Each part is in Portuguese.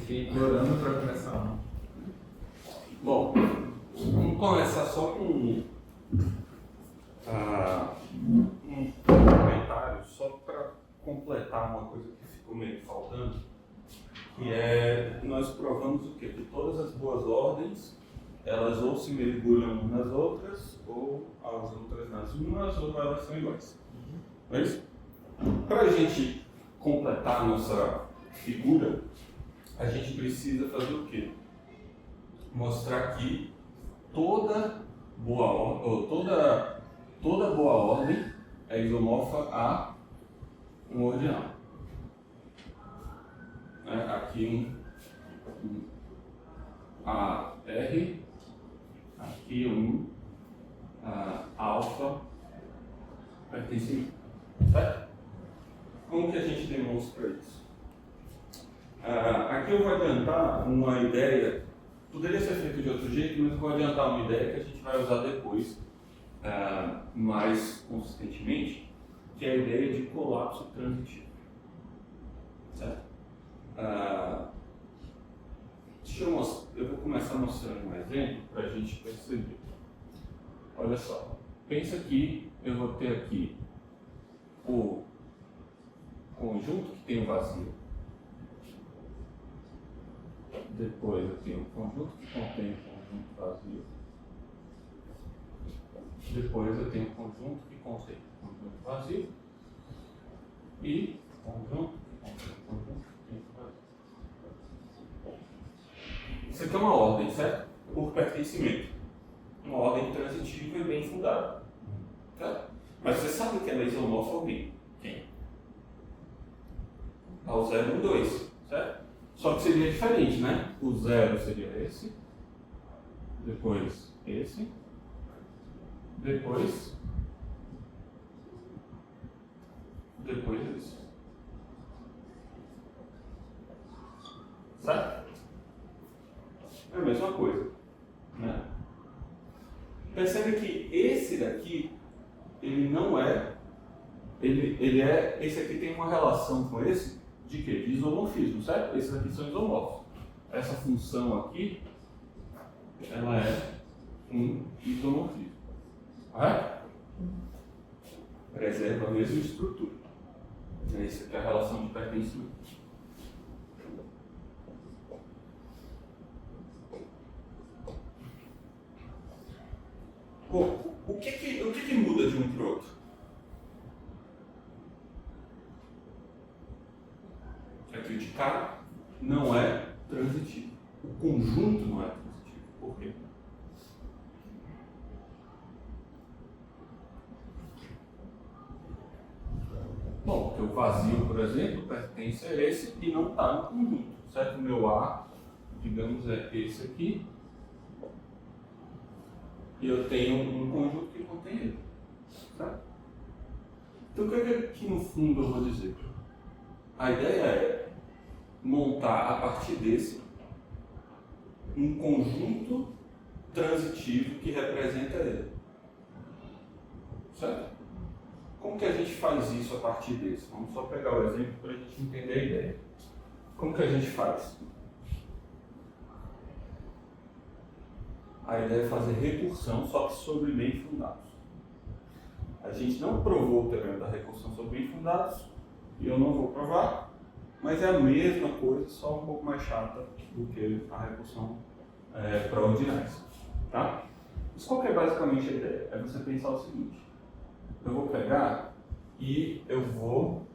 fiquei implorando para começar. Bom, vamos começar só com um comentário, só para completar uma coisa que ficou meio faltando, que é, nós provamos o quê? Que todas as boas ordens, elas ou se mergulham umas nas outras, ou as outras nas umas, ou elas são iguais. Não é isso? Para a gente completar a nossa figura, a gente precisa fazer o quê? Mostrar que toda boa ordem é isomorfa a um ordinal. Aqui a R, aqui alfa pertence a, certo? Como que a gente demonstra isso? Aqui eu vou adiantar uma ideia, poderia ser feito de outro jeito, mas eu vou adiantar uma ideia que a gente vai usar depois, mais consistentemente, que é a ideia de colapso transitivo. Certo? Eu vou começar mostrando um exemplo para a gente perceber. Olha só, pensa que eu vou ter aqui o conjunto que tem o vazio. Depois eu tenho o conjunto que contém o conjunto vazio. Depois eu tenho o conjunto que contém o conjunto vazio. E conjunto que contém o conjunto vazio. Isso aqui é uma ordem, certo? Por pertencimento. Uma ordem transitiva e bem fundada. Certo? Mas você sabe que ela é isomorfa ao bem. Quem? Ao 0 e 1, 2, certo? Só que seria diferente, né? O 0 seria esse, depois esse, depois esse. Certo? É a mesma coisa, né? Percebe que esse daqui, ele não é, esse aqui tem uma relação com esse, de quê? De isomorfismo, certo? Esses aqui são isomorfos. Essa função aqui, ela é um isomorfismo. Correto? Preserva a mesma estrutura. Essa aqui é a relação de pertencimento. Bom, o que muda de um para o outro? Aqui de cá não é transitivo. O conjunto não é transitivo. Por quê? Bom, porque o vazio, por exemplo, pertence a esse e não está no conjunto. Certo? O meu A, digamos, é esse aqui. E eu tenho um conjunto que contém ele. Certo? Então o que é que no fundo eu vou dizer? A ideia é montar a partir desse um conjunto transitivo que representa ele. Certo? Como que a gente faz isso a partir desse? Vamos só pegar o exemplo para a gente entender a ideia. Como que a gente faz? A ideia é fazer recursão, só que sobre bem fundados. A gente não provou o teorema da recursão sobre bem fundados, e eu não vou provar, mas é a mesma coisa, só um pouco mais chata do que a recursão para ordinais. Tá? Mas qual que é basicamente a ideia? É você pensar o seguinte: eu vou pegar e eu vou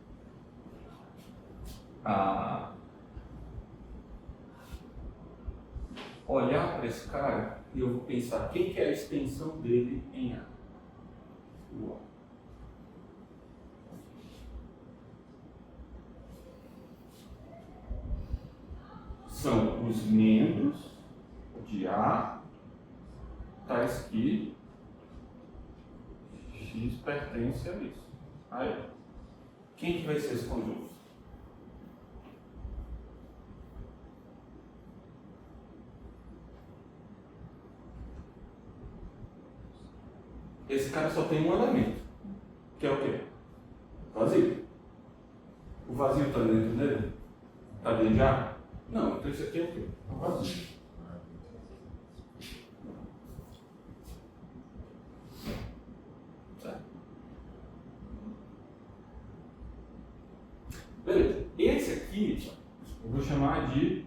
olhar para esse cara e eu vou pensar quem que é a extensão dele em A. O A. São os membros de A, tais que X pertence a isso. Aí, quem que vai ser esse conjunto? Esse cara só tem um elemento, que é o quê? Vazio. O vazio está dentro dele? Está dentro de A? Não, então isso aqui é o quê? Vazio. Certo? Beleza. Esse aqui eu vou chamar de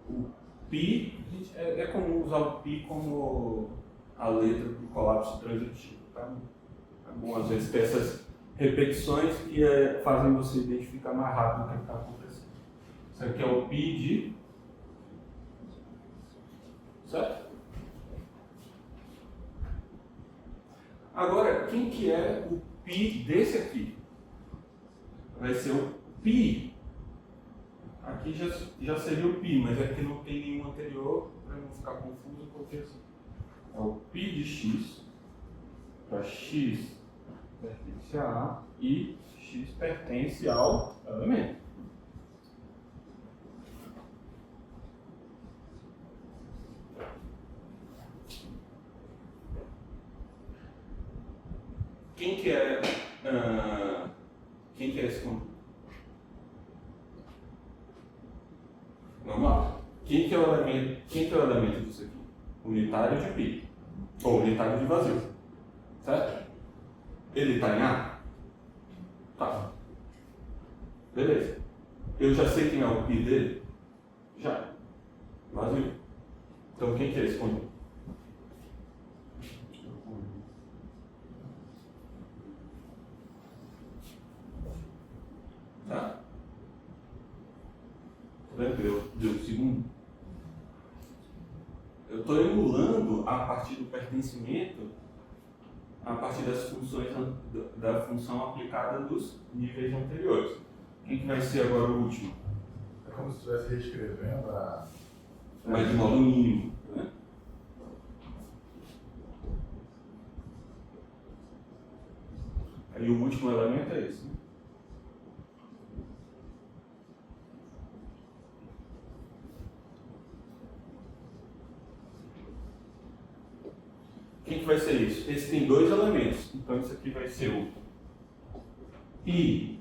o π. É comum usar o π como a letra do colapso transitivo. Tá? É bom às vezes ter essas repetições que fazem você identificar mais rápido o que está acontecendo. Isso aqui é o π de. Certo? Agora, quem que é o π desse aqui? Vai ser o π. Aqui já seria o π, mas aqui não tem nenhum anterior, para não ficar confuso, porque assim, é o π de x para x pertence a A e x pertence ao elemento. Quem que é esse conjunto? Vamos lá. Quem que é o elemento disso aqui? Unitário de π. Ou unitário de vazio. Certo? Ele está em A? Tá. Beleza. Eu já sei quem é o π dele? Já. Vazio. Então quem que é esse conjunto? Tá? Deu segundo. Eu estou emulando a partir do pertencimento, a partir das funções da função aplicada dos níveis anteriores. Quem que vai ser agora o último? É como se estivesse reescrevendo a. Mas de modo mínimo. Né? Aí o último elemento é esse. Né? Quem que vai ser isso? Esse tem dois elementos. Então isso aqui vai ser o π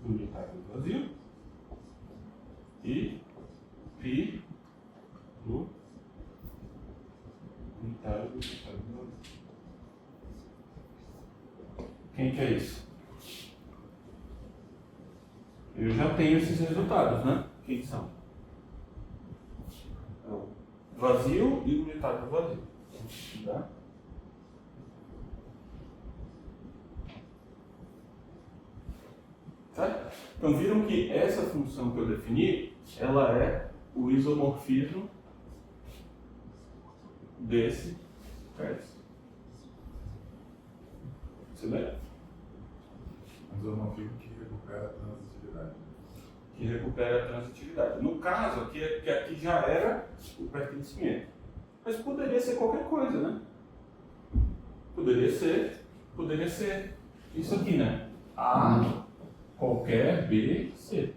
do unitário do vazio e π do unitário do vazio. Quem que é isso? Eu já tenho esses resultados, né? Quem são? É o vazio e o unitário do vazio. Tá? Certo? Então viram que essa função que eu defini, ela é o isomorfismo desse vértice. Você lê? Mas eu não fico que recupera a transitividade. Que recupera a transitividade. No caso, aqui já era o pertencimento. Mas poderia ser qualquer coisa, né? Poderia ser isso aqui, né? A, qualquer, B, C.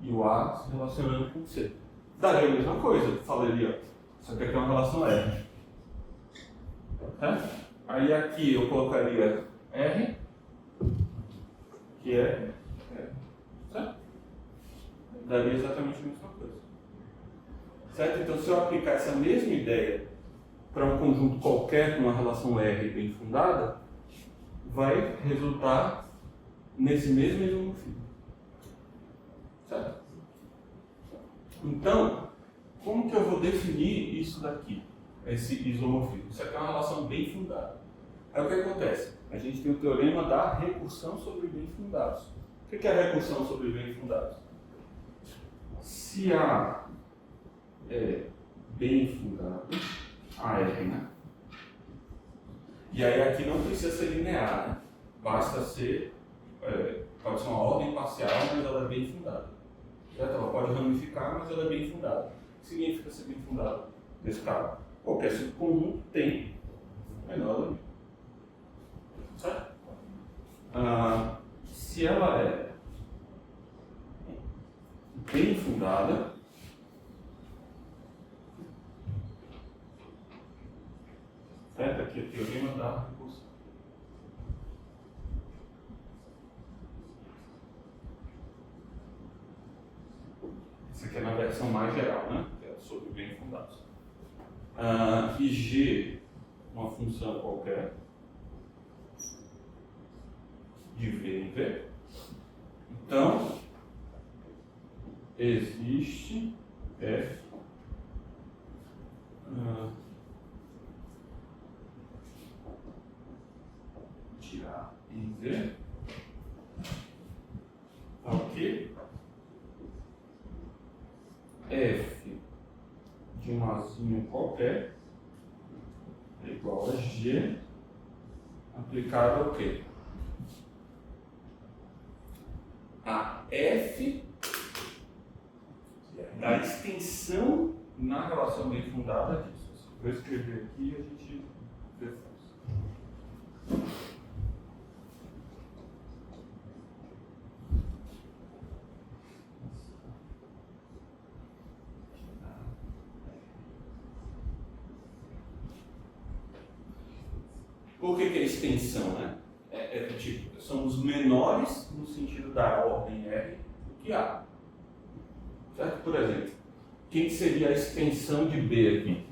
E o A se relacionando com C. Daria a mesma coisa, falaria, só que aqui é uma relação R. Tá? Aí aqui eu colocaria R, que é R. Certo? Daria exatamente a mesma coisa. Certo? Então, se eu aplicar essa mesma ideia para um conjunto qualquer com uma relação R bem fundada, vai resultar nesse mesmo isomorfismo. Certo? Então, como que eu vou definir isso daqui? Esse isomorfismo. Isso aqui é uma relação bem fundada. Aí o que acontece? A gente tem o teorema da recursão sobre bem fundados. O que é a recursão sobre bem fundados? Se A é bem fundado, AR, né? E aí aqui não precisa ser linear, né? Basta ser, pode ser uma ordem parcial, mas ela é bem fundada. Certo? Ela pode ramificar, mas ela é bem fundada. O que significa ser bem fundada? Nesse caso, qualquer subconjunto tem menor elemento. Certo? Se ela é bem fundada, certo? Aqui é o teorema da recursão. Isso aqui é na versão mais geral, né? Que é sobre bem fundados. E G, uma função qualquer, de V em V. Então, existe F de A em V, ok? F de um Azinho qualquer é igual a G aplicado ao quê? A F da extensão na relação bem fundada disso. Vou escrever aqui e a gente vê isso. Por que é extensão, né? Tipo, são os menores no sentido da ordem R do que A. Certo? Por exemplo, quem seria a extensão de B aqui?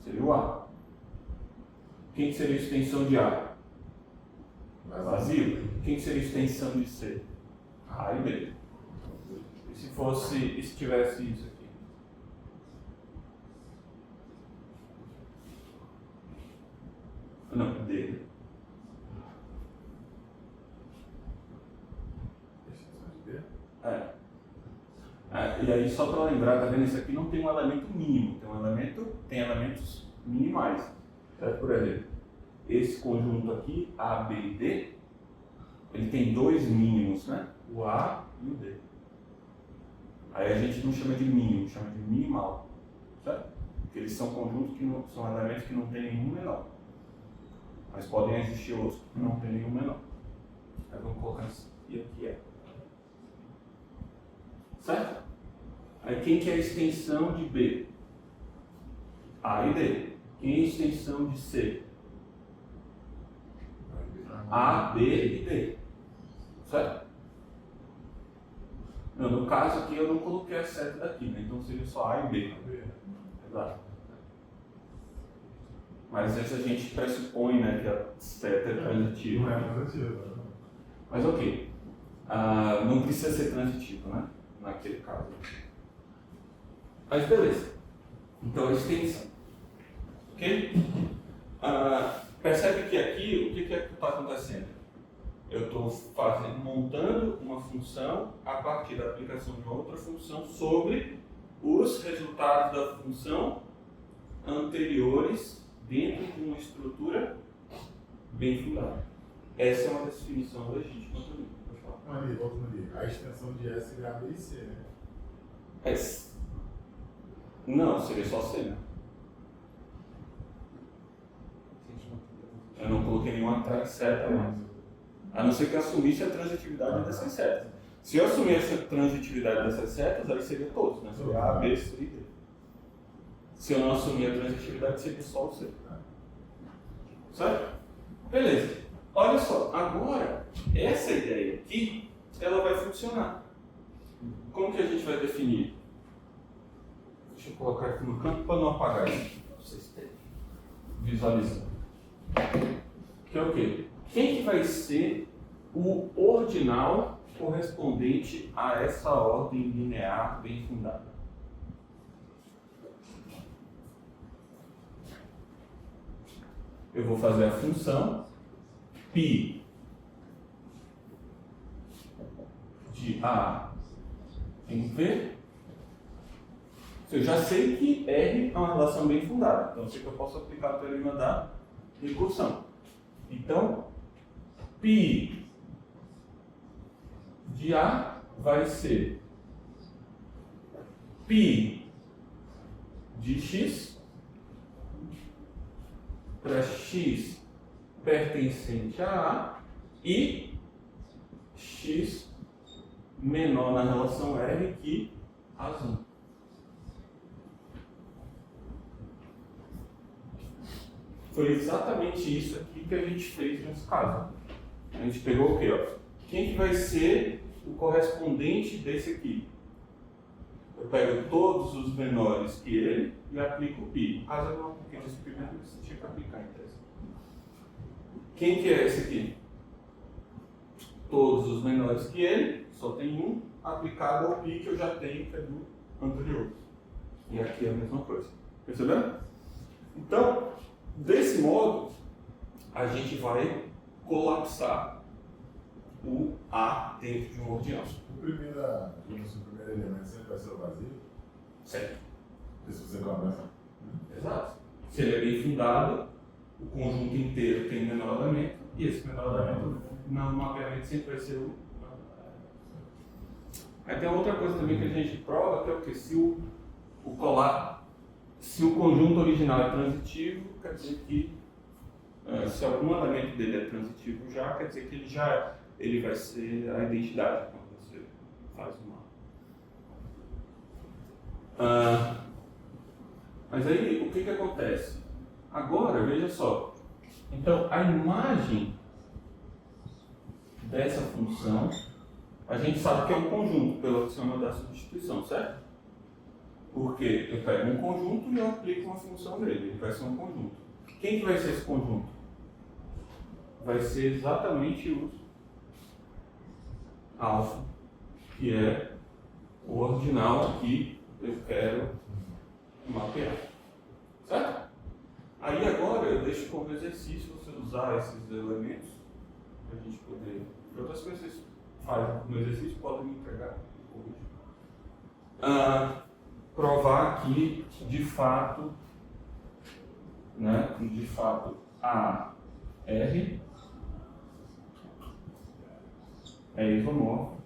Seria o A. Quem seria a extensão de A? Vazio. Quem seria a extensão de C? A e B. E se tivesse isso aqui? Não, D. E aí, só para lembrar, tá vendo? Isso aqui não tem um elemento mínimo, tem elementos minimais. Certo? Por exemplo, esse conjunto aqui, A, B e D, ele tem dois mínimos, né? O A e o D. Aí a gente não chama de mínimo, chama de minimal. Certo? Porque eles são conjuntos que não, são elementos que não tem nenhum menor. Mas podem existir outros que não tem nenhum menor. Aí vamos colocar isso aqui é. Certo? Aí quem que é a extensão de B? A e D. Quem é a extensão de C? A, B e D. Certo? Não, no caso aqui eu não coloquei a seta daqui, né? Então seria só A e B. Exato. Mas essa a gente pressupõe, né, que a seta é transitiva. Não é transitiva. Mas ok. Não precisa ser transitivo, né? Naquele caso. Mas beleza. Então a extensão. Ok? Percebe que aqui, o que está acontecendo? Eu estou montando uma função a partir da aplicação de uma outra função sobre os resultados da função anteriores dentro de uma estrutura bem fundada. Essa é uma definição legítima também. Ali, voltando ali. A extensão de S seria A, B e C, né? S. Não, seria só C, né? Eu não coloquei nenhuma seta mais. A não ser que eu assumisse a transitividade dessas setas. Se eu assumir essa transitividade dessas setas, aí seria todos, né? Seria A, B, C e D. Se eu não assumir a transitividade, seria só o C. Certo? Beleza. Olha só, agora, essa ideia aqui, ela vai funcionar. Como que a gente vai definir? Deixa eu colocar aqui no canto para não apagar isso, para vocês terem visualizando. Que é o quê? Quem que vai ser o ordinal correspondente a essa ordem linear bem fundada? Eu vou fazer a função π de A em V. Eu já sei que R é uma relação bem fundada, então eu sei que eu posso aplicar o teorema da recursão. Então, π de A vai ser π de x para x pertencente a A e x menor na relação R que A1. Foi exatamente isso aqui que a gente fez nesse caso. A gente pegou o quê? Ó? Quem que vai ser o correspondente desse aqui. Eu pego todos os menores que ele e aplico o π. No caso, eu não apliquei nesse primeiro, mas tinha que aplicar em tese. Quem que é esse aqui? Todos os menores que ele, só tem um, aplicado ao π que eu já tenho, que é do anterior. E aqui é a mesma coisa. Perceberam? Então, desse modo, a gente vai colapsar o A dentro de um ordinal. O primeiro elemento sempre vai ser o vazio? Certo. Porque se você começa. Exato. Se ele é bem fundado, o conjunto inteiro tem menor elemento, e esse menor elemento, no mapeamento, sempre vai ser o. Aí tem outra coisa também que a gente prova, que é o que? Se o conjunto original é transitivo, quer dizer que se algum elemento dele é transitivo já, quer dizer que ele vai ser a identidade quando você faz uma. Mas aí o que acontece? Agora, veja só. Então, a imagem dessa função, a gente sabe que é um conjunto pelo axioma da substituição, certo? Porque eu pego um conjunto e eu aplico uma função nele, ele vai ser um conjunto. Quem que vai ser esse conjunto? Vai ser exatamente o alfa, que é o ordinal que eu quero mapear. Certo? Aí agora eu deixo como exercício você usar esses elementos para a gente poder. Outras coisas vocês fazem como exercício, podem me entregar depois. Provar que de fato, a R é isomorfo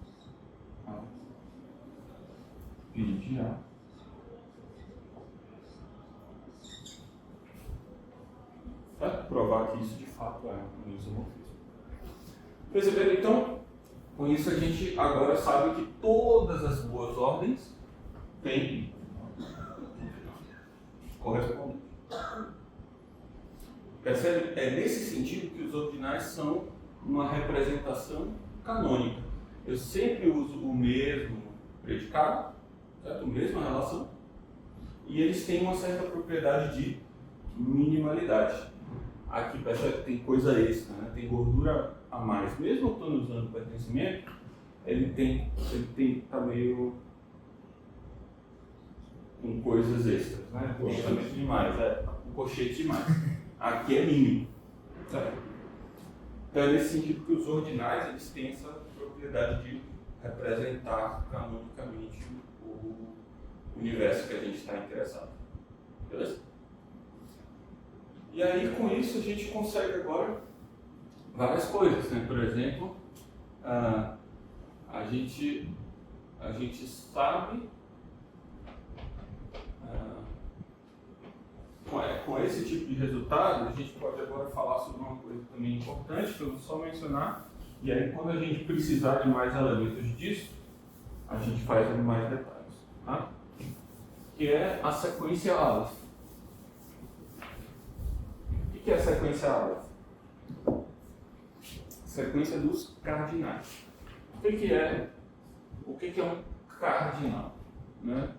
a π de A. Provar que isso de fato é um isomorfismo. Perceberam? Então, com isso a gente agora sabe que todas as boas ordens têm correspondente. Percebe? É nesse sentido que os ordinais são uma representação canônica. Eu sempre uso o mesmo predicado, certo? A mesma relação, e eles têm uma certa propriedade de minimalidade. Aqui, percebe que tem coisa extra, né? Tem gordura a mais. Mesmo eu estou usando pertencimento, ele tá meio com coisas extras, né? Colchete demais, um colchete demais. Aqui é mínimo. Certo? Então é nesse sentido que os ordinais eles têm essa propriedade de representar canonicamente o universo que a gente está interessado. Beleza? E aí, com isso, a gente consegue agora várias coisas, né? Por exemplo, a gente sabe, com esse tipo de resultado, a gente pode agora falar sobre uma coisa também importante, que eu vou só mencionar, e aí quando a gente precisar de mais elementos disso, a gente faz em mais detalhes, tá? Que é a sequência Aleph. O que é a sequência Aleph? Sequência dos cardinais. O que é um cardinal? Né?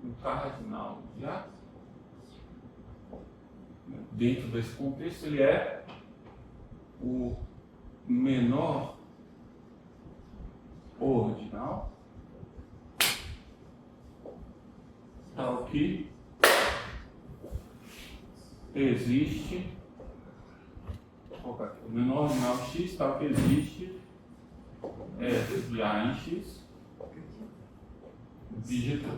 Um cardinal já dentro desse contexto ele é o menor ordinal tal que existe, vou colocar aqui, o menor ordinal x tal que existe de A em x digital.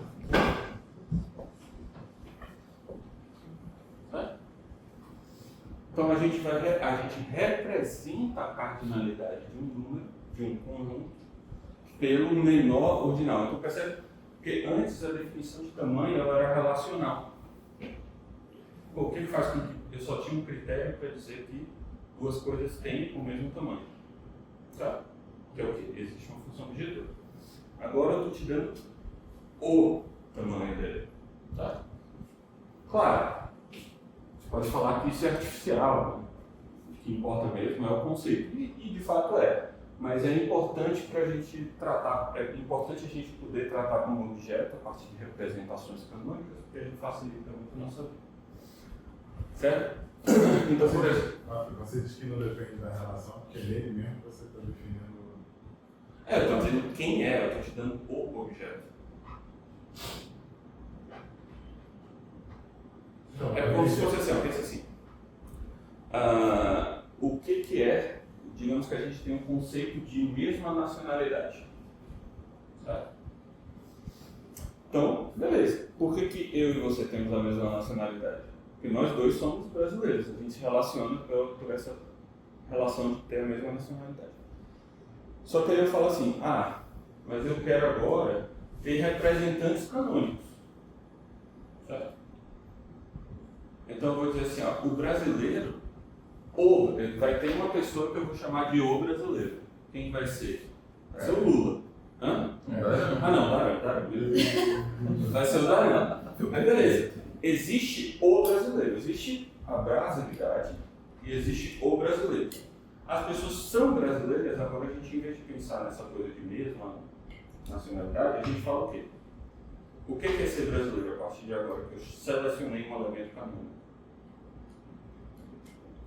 Certo? Então a gente representa a cardinalidade de um número, de um conjunto, pelo menor ordinal. Então percebe que antes a definição de tamanho ela era relacional. O que faz com que eu só tinha um critério para dizer que duas coisas têm o mesmo tamanho? Tá? Que é o que? Existe uma função objetiva. Agora eu estou te dando o tamanho dele. Tá? Claro, você pode falar que isso é artificial, né? O que importa mesmo é o conceito. E de fato é. mas é importante para a gente tratar, é importante a gente poder tratar como objeto a partir de representações canônicas, porque a gente facilita muito a nossa vida. Certo? Então, por exemplo, Você diz que não depende da relação, porque é ele mesmo que você está definindo. eu estou dizendo quem é, eu estou te dando o objeto. Então, É como se fosse assim, ó, pensa assim. O que é, digamos que a gente tem um conceito de mesma nacionalidade. Certo? Então, beleza. Por que eu e você temos a mesma nacionalidade? Porque nós dois somos brasileiros. A gente se relaciona por essa relação de ter a mesma nacionalidade. Só que aí eu falo assim, mas eu quero agora ter representantes canônicos. Certo? Então eu vou dizer assim, ó, o brasileiro, ele vai ter uma pessoa que eu vou chamar de o brasileiro. Quem vai ser? Vai ser o Lula. Hã? Daran. Vai ser o Daran. Mas beleza. Existe o brasileiro, existe a brasilidade e existe o brasileiro. As pessoas são brasileiras, agora a gente, em vez de pensar nessa coisa de mesma nacionalidade, a gente fala o quê? O que é ser brasileiro a partir de agora? Que eu selecionei um elemento canônico.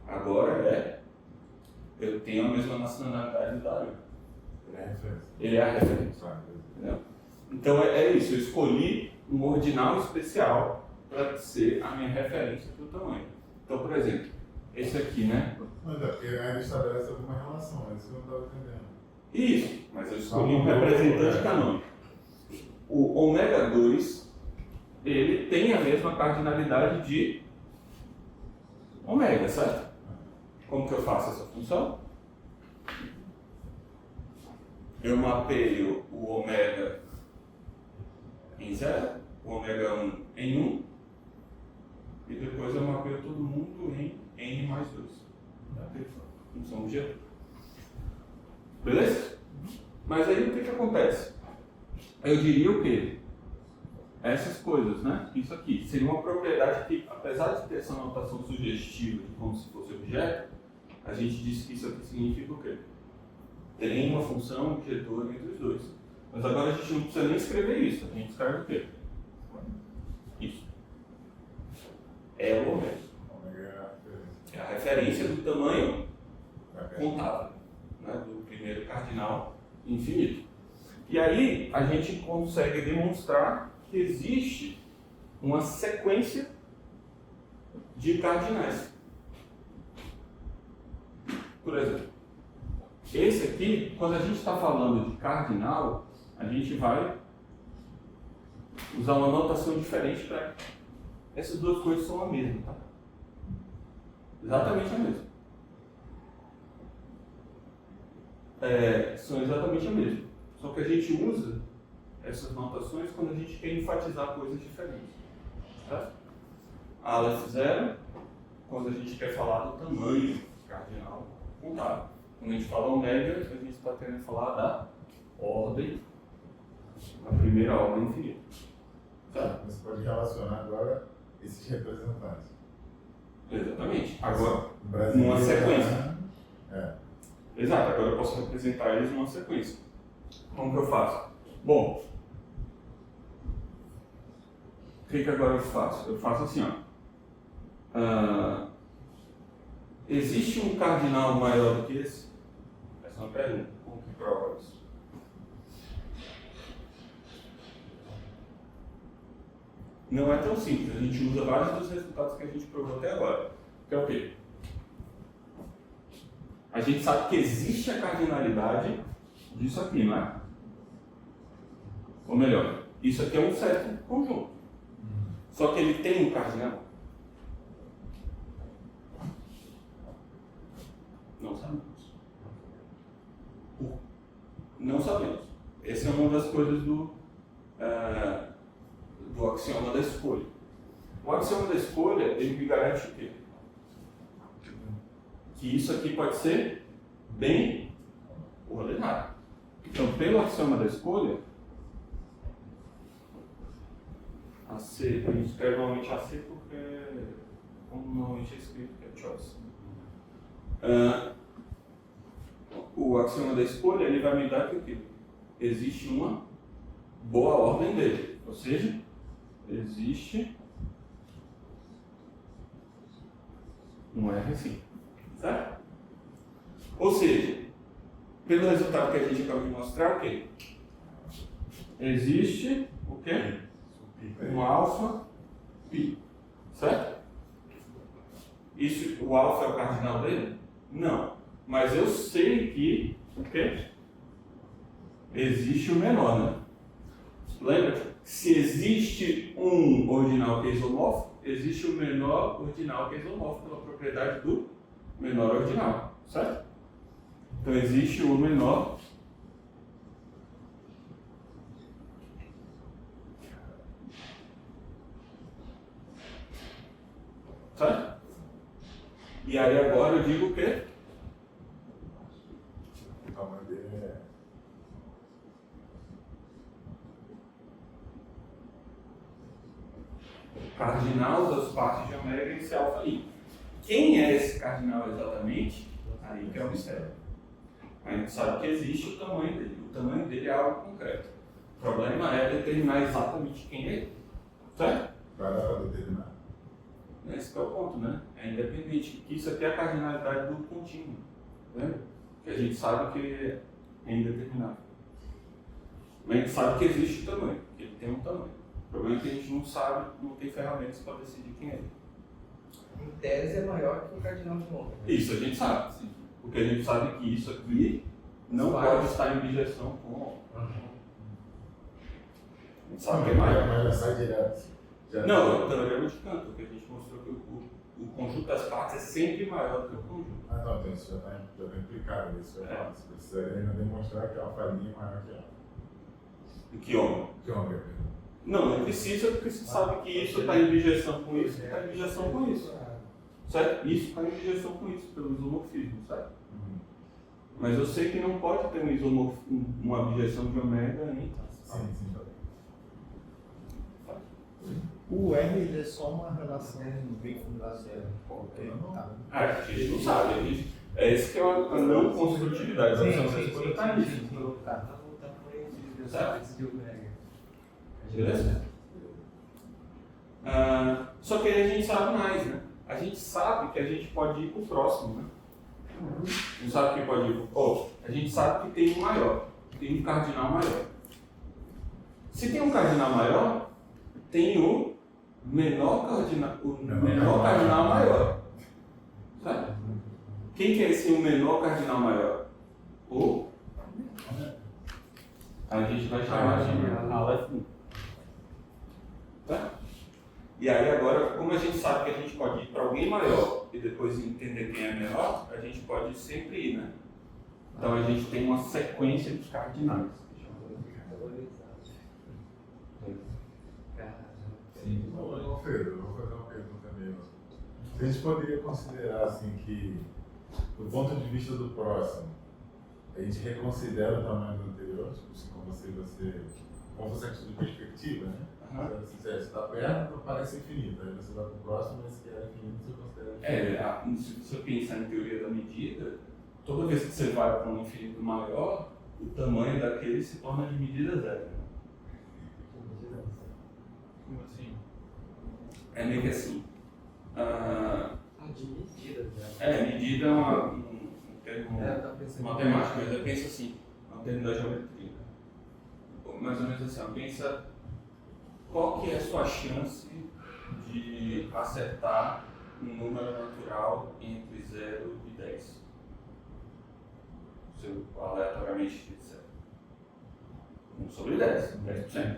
Agora eu tenho a mesma nacionalidade do Daran. Ele é a referência. Entendeu? Então é isso, eu escolhi um ordinal especial para ser a minha referência para o tamanho. Então, por exemplo, esse aqui, né? Mas é porque ainda estabelece alguma relação, é isso que eu não estava entendendo. Isso, mas eu escolhi um representante canônico. O ômega 2, ele tem a mesma cardinalidade de ômega, certo? Como que eu faço essa função? Eu mapeio o ômega em 0, o ômega 1 em 1, e depois eu mapeio todo mundo em n mais 2. Função de G. Beleza? Mas aí o que acontece? Eu diria o quê? Essas coisas, né? Isso aqui seria uma propriedade que, apesar de ter essa notação sugestiva de como se fosse objeto, a gente disse que isso aqui significa o quê? Tem uma função objetora entre os dois. Mas agora a gente não precisa nem escrever isso, a gente escreve o quê? Isso. É o ômega. É a referência do tamanho contável, né? Do primeiro cardinal infinito. E aí a gente consegue demonstrar que existe uma sequência de cardinais. Por exemplo, esse aqui, quando a gente está falando de cardinal, a gente vai usar uma notação diferente para... Essas duas coisas são a mesma, tá? Exatamente a mesma. São exatamente a mesma. Só que a gente usa essas notações quando a gente quer enfatizar coisas diferentes. Tá? Aleph 0, quando a gente quer falar do tamanho cardinal contável. Quando a gente fala ômega, a gente está querendo falar da ordem, a primeira ordem infinita. Tá? Você pode relacionar agora esses representantes. Exatamente. Agora, Brasil, numa sequência. É. Exato, agora eu posso representar eles numa sequência. Como que eu faço? Bom, o que agora eu faço? Eu faço assim, ó. Existe um cardinal maior do que esse? Essa é uma pergunta. Como que prova isso? Não é tão simples. A gente usa vários dos resultados que a gente provou até agora. Que é o quê? A gente sabe que existe a cardinalidade disso aqui, não é? Ou melhor, isso aqui é um certo conjunto. Só que ele tem um cardinal? Não sabemos. Não sabemos. Essa é uma das coisas do axioma da escolha. O axioma da escolha, ele me garante o quê? Que isso aqui pode ser bem ordenado. Então, pelo axioma da escolha, AC, a gente escreve normalmente AC porque, como normalmente é escrito, que é choice. o axioma da escolha ele vai me dar que o quê? Existe uma boa ordem dele. Ou seja, existe um R sim. Certo? Ou seja, pelo resultado que a gente acabou de mostrar, o quê? Existe o quê? Um alfa π. Certo? Isso, o alfa é o cardinal dele? Não. Mas eu sei que o quê? Existe o menor, né? Lembra? Se existe um ordinal que é isomórfico, existe o menor ordinal que é isomórfico pela propriedade do menor ordinal, certo? Então existe o menor certo? E aí agora eu digo o quê? O tamanho dele é. Cardinal das partes de ômega esse alfa i. Quem é esse cardinal exatamente? Aí que é o mistério. A gente sabe que existe o tamanho dele. O tamanho dele é algo concreto. O problema é determinar exatamente quem é ele. Certo? Vai dar para determinar. Esse que é o ponto, né? É independente. Que isso aqui é a cardinalidade do contínuo. Lembra? Que a gente sabe que é indeterminável. Mas a gente sabe que existe o tamanho. Que ele tem um tamanho. O problema é que a gente não sabe, não tem ferramentas para decidir quem é ele. Em tese é maior que o cardinal de ômega. Isso a gente sabe, sim. Porque a gente sabe que isso aqui não pode estar em bijeção com. A gente sabe que é maior. Mas já sai direto. Não, o teorema de Cantor, porque a gente mostrou que o conjunto das partes é sempre maior do que o conjunto. Ah, não, então isso já está implicado nisso. Você precisaria ainda demonstrar que a alfa i é maior que a. Do que ômega. Que ômega. Não precisa, porque você sabe que isso está em bijeção com isso, está em bijeção com isso. Certo? Isso está em bijeção com isso, pelo isomorfismo, certo? Mas eu sei que não pode ter uma bijeção de ômega em. Sim. O R ele é só uma relação bem fundamental. A gente não sabe. É esse que é a não construtividade. A noção da escolha está nisso. Beleza? Só que aí a gente sabe mais, né? A gente sabe que a gente pode ir para o próximo, né? A gente sabe que pode ir a gente sabe que tem um maior, tem um cardinal maior. Se tem um cardinal maior, tem o menor cardinal maior. Certo? Quem que é esse menor cardinal maior? A gente vai chamar de Aleph 1. Tá? E aí agora, como a gente sabe que a gente pode ir para alguém maior e depois entender quem é menor, a gente pode sempre ir, né? Então a gente tem uma sequência de cardinais. Sim. Ô, Pedro, eu vou fazer uma pergunta mesmo. A gente poderia considerar assim que, do ponto de vista do próximo, a gente reconsidera o tamanho do anterior, tipo assim, como você questão de perspectiva, né? Se você está perto, não parece infinito. Aí você vai para o próximo, mas se quer infinito, você considera infinito. Se você pensar em teoria da medida, toda vez que você vai para um infinito maior, o tamanho daquele se torna de medida zero. Como assim? É meio que assim. De medida, né? Medida é um termo Tá pensando. matemático, mas eu penso assim, é um termo da geometria. Mais ou menos assim, pensa qual que é a sua chance de acertar um número natural entre 0 e 10. Se eu aleatoriamente disser 1 sobre 10, 10%.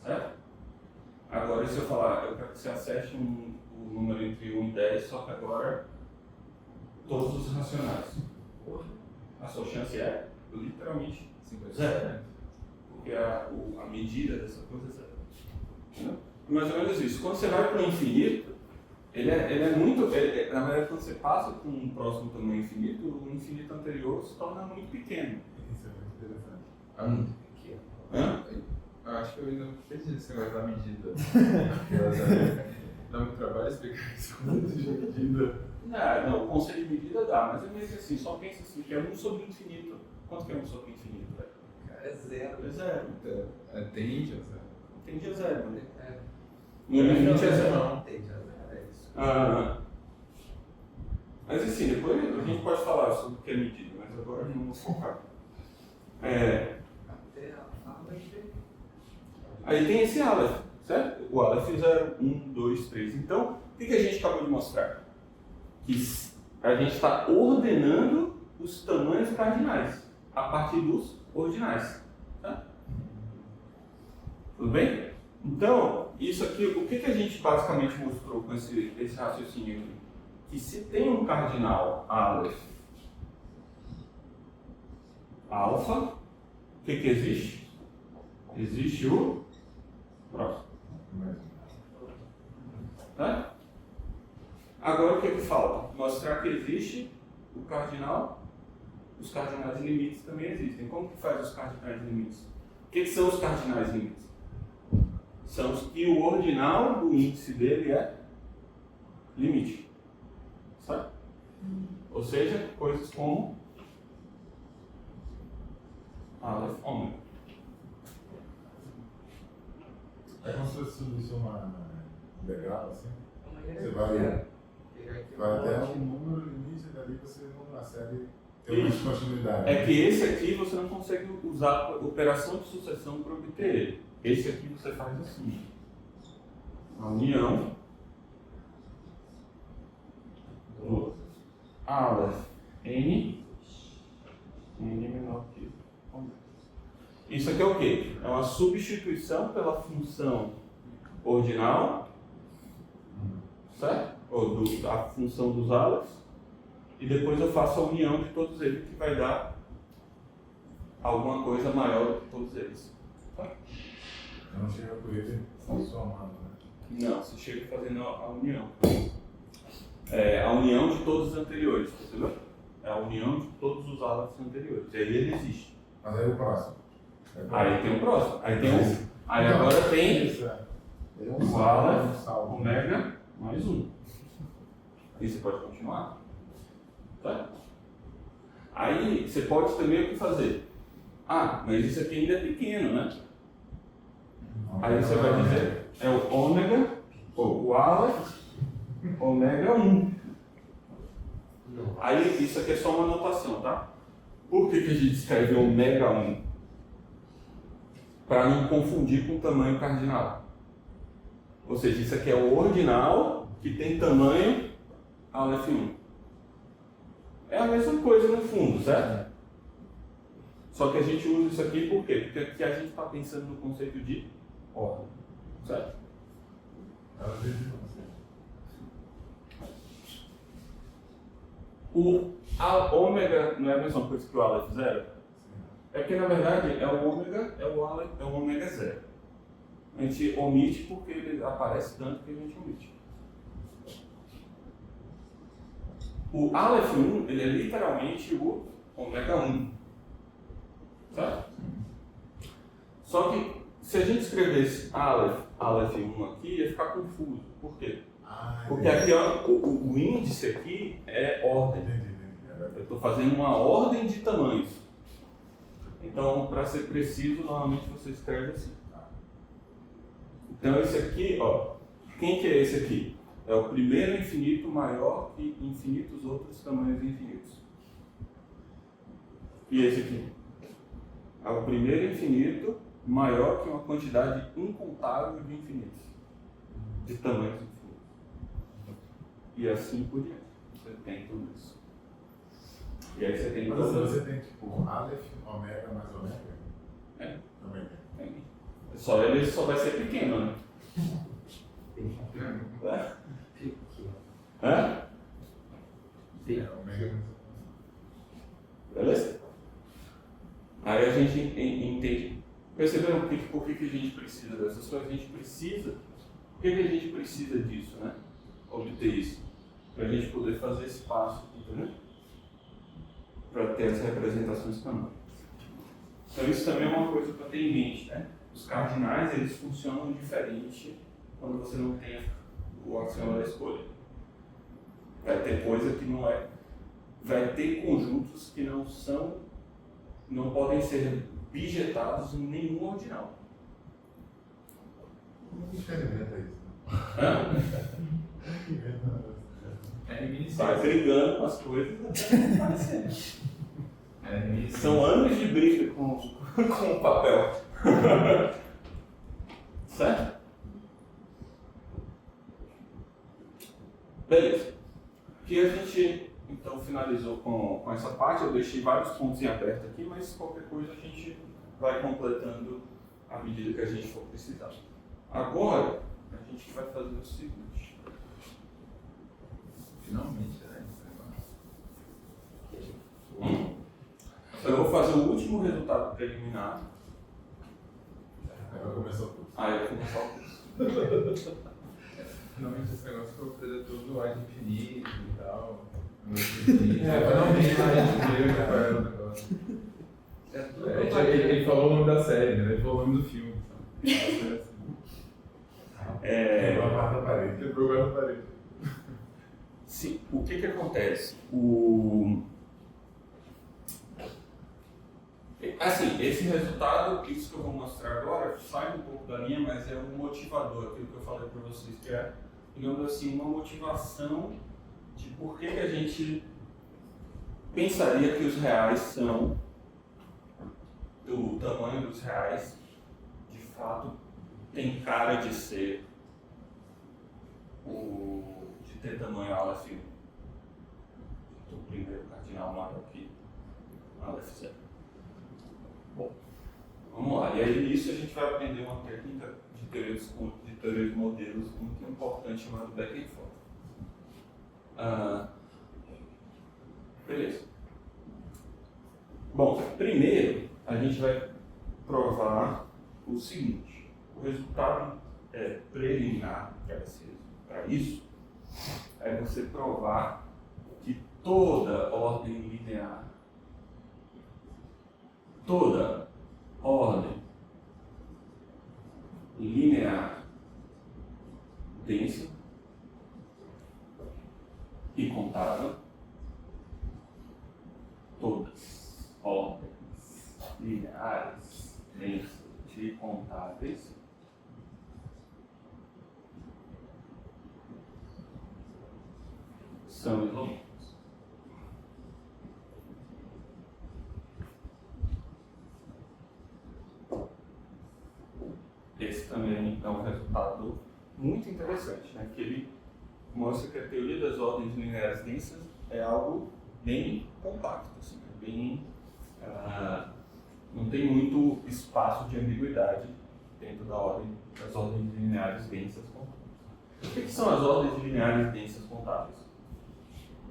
Certo? Agora, se eu falar, eu quero que você acerte um número entre 1 e 10, só que agora todos os racionais. A sua chance é literalmente 0. Porque a medida dessa coisa é 0. Entendeu? Mais ou menos isso. Quando você vai para o infinito, ele é muito. Na verdade, quando você passa para um próximo tamanho infinito, o infinito anterior se torna muito pequeno. Isso é muito interessante. Eu acho que eu ainda não entendi esse negócio da medida. Dá muito trabalho explicar isso. Medida. Não, o conceito de medida dá, mas é meio que assim, só pensa assim, que é 1 sobre infinito. Quanto que é 1 sobre infinito, velho? Cara, é zero. É zero. Tende a zero. Tende a zero, né? É. No limite é zero. Não. Tende a zero, é isso. Mas assim, depois a gente pode falar sobre o que é medida, mas agora não vou focar. Até a Aleph. Aí tem esse Aleph, certo? O Aleph 0, 1, 2, 3. Então, o que a gente acabou de mostrar? Que a gente está ordenando os tamanhos cardinais a partir dos ordinais. Tá? Tudo bem? Então, isso aqui, o que a gente basicamente mostrou com esse raciocínio aqui? Que se tem um cardinal Aleph alfa, o que existe? Existe o próximo. Tá? Agora o que falta? Mostrar que existe o cardinal, os cardinais limites também existem. Como que faz os cardinais limites? O que são os cardinais limites? São os que o ordinal do índice dele é limite. Certo? Ou seja, coisas como Aleph ômega. É como se fosse subir um degrau assim. Amanhã Você é vai- zero. Vai até um número limite, dali você não consegue ter uma Isso. continuidade. É que esse aqui você não consegue usar a operação de sucessão para obter ele. Esse aqui você faz assim. A união do Aleph N menor que ômega. Isso aqui é o quê? É uma substituição pela função ordinal, certo? Ou a função dos Alephs, e depois eu faço a união de todos eles, que vai dar alguma coisa maior do que todos eles. Tá? Eu não chega por ele somando, né? Não, você chega fazendo a união. É a união de todos os anteriores, percebeu? É a união de todos os Alephs anteriores. E aí ele existe. Mas aí o próximo. Aí tem o próximo. Aí tem Isso. Aí agora tem Isso, é. Ele é o um saldo, Aleph, um saldo. ômega, mais um. E você pode continuar. Tá? Aí você pode também o que fazer? Ah, mas isso aqui ainda é pequeno, né? Aí você vai dizer, é o ômega, ou o Aleph, ômega 1. Aí isso aqui é só uma anotação, tá? Por que a gente escreve ômega 1? Para não confundir com o tamanho cardinal. Ou seja, isso aqui é o ordinal que tem tamanho Aleph 1. É a mesma coisa no fundo, certo? Só que a gente usa isso aqui por quê? Porque aqui a gente está pensando no conceito de ordem, certo? Ela veio de você. A ômega não é a mesma coisa que o Aleph 0? É porque na verdade é o ômega, é o ômega 0. A gente omite porque ele aparece tanto que a gente omite. O Aleph 1, ele é literalmente o ômega 1. Certo? Só que se a gente escrevesse Aleph 1 aqui, ia ficar confuso. Por quê? Porque aqui ó, o índice aqui é ordem. Entendi. Eu estou fazendo uma ordem de tamanhos. Então, para ser preciso, normalmente você escreve assim. Então, esse aqui, ó, quem que é esse aqui? É o primeiro infinito maior que infinitos outros tamanhos infinitos. E esse aqui? É o primeiro infinito maior que uma quantidade incontável de infinitos. De tamanhos infinitos. E assim por diante. Você tem tudo isso. E aí você tem Mas todas... você tem tipo Aleph, ômega mais ômega? É. Também tem. Tem. Só ele só vai ser pequeno, né? É? Ômega. Beleza? Aí a gente entende. Perceberam por que a gente precisa dessas coisas? A gente precisa. Por que a gente precisa disso, né? Obter isso. Para a gente poder fazer esse passo, entendeu? Para ter as representações canônicas. Então isso também é uma coisa para ter em mente, né? Os cardinais, eles funcionam diferente quando você não tem o axioma da escolha. Vai ter coisa que não é. Vai ter conjuntos que não podem ser bijetados em nenhum ordinal. Como que experimenta isso? Hã? Como que inventa? É reminiscência. Vai brigando com as coisas até aparecer. É reminiscência. São anos de briga com o papel. Certo? Beleza. Aqui a gente então finalizou com essa parte. Eu deixei vários pontos em aberto aqui, mas qualquer coisa a gente vai completando à medida que a gente for precisar. Agora a gente vai fazer o seguinte. Finalmente, né? Esse negócio. Eu vou fazer o último resultado preliminar. Agora começou tudo. Aí eu vou começar o curso. Finalmente esse negócio foi o predator do ar infinito e tal. Finalmente a gente viu que qual era o negócio. Ele falou o nome da série, né? Ele falou o nome do filme. Quebrou a quarta parede. Quebrou o guarda-parede. Sim, o que acontece? Assim, esse resultado, isso que eu vou mostrar agora, sai um pouco da linha, mas é um motivador, aquilo que eu falei para vocês, que é, digamos assim, uma motivação de por que a gente pensaria que os reais são, o tamanho dos reais, de fato, tem cara de ser de ter tamanho Aleph, o primeiro cardinal maior que Aleph 0. Bom, vamos lá. E aí nisso a gente vai aprender uma técnica de teoria de modelos muito importante chamada back and forth. Beleza. Bom, primeiro a gente vai provar o seguinte. O resultado preliminar para isso é você provar que toda ordem linear, densa e contável, todas ordens lineares densas e contáveis são isomorfas. Esse também é um resultado muito interessante, né? Que ele mostra que a teoria das ordens lineares densas é algo bem compacto, assim, bem, não tem muito espaço de ambiguidade dentro das ordens lineares densas contáveis. O que são as ordens lineares densas contáveis?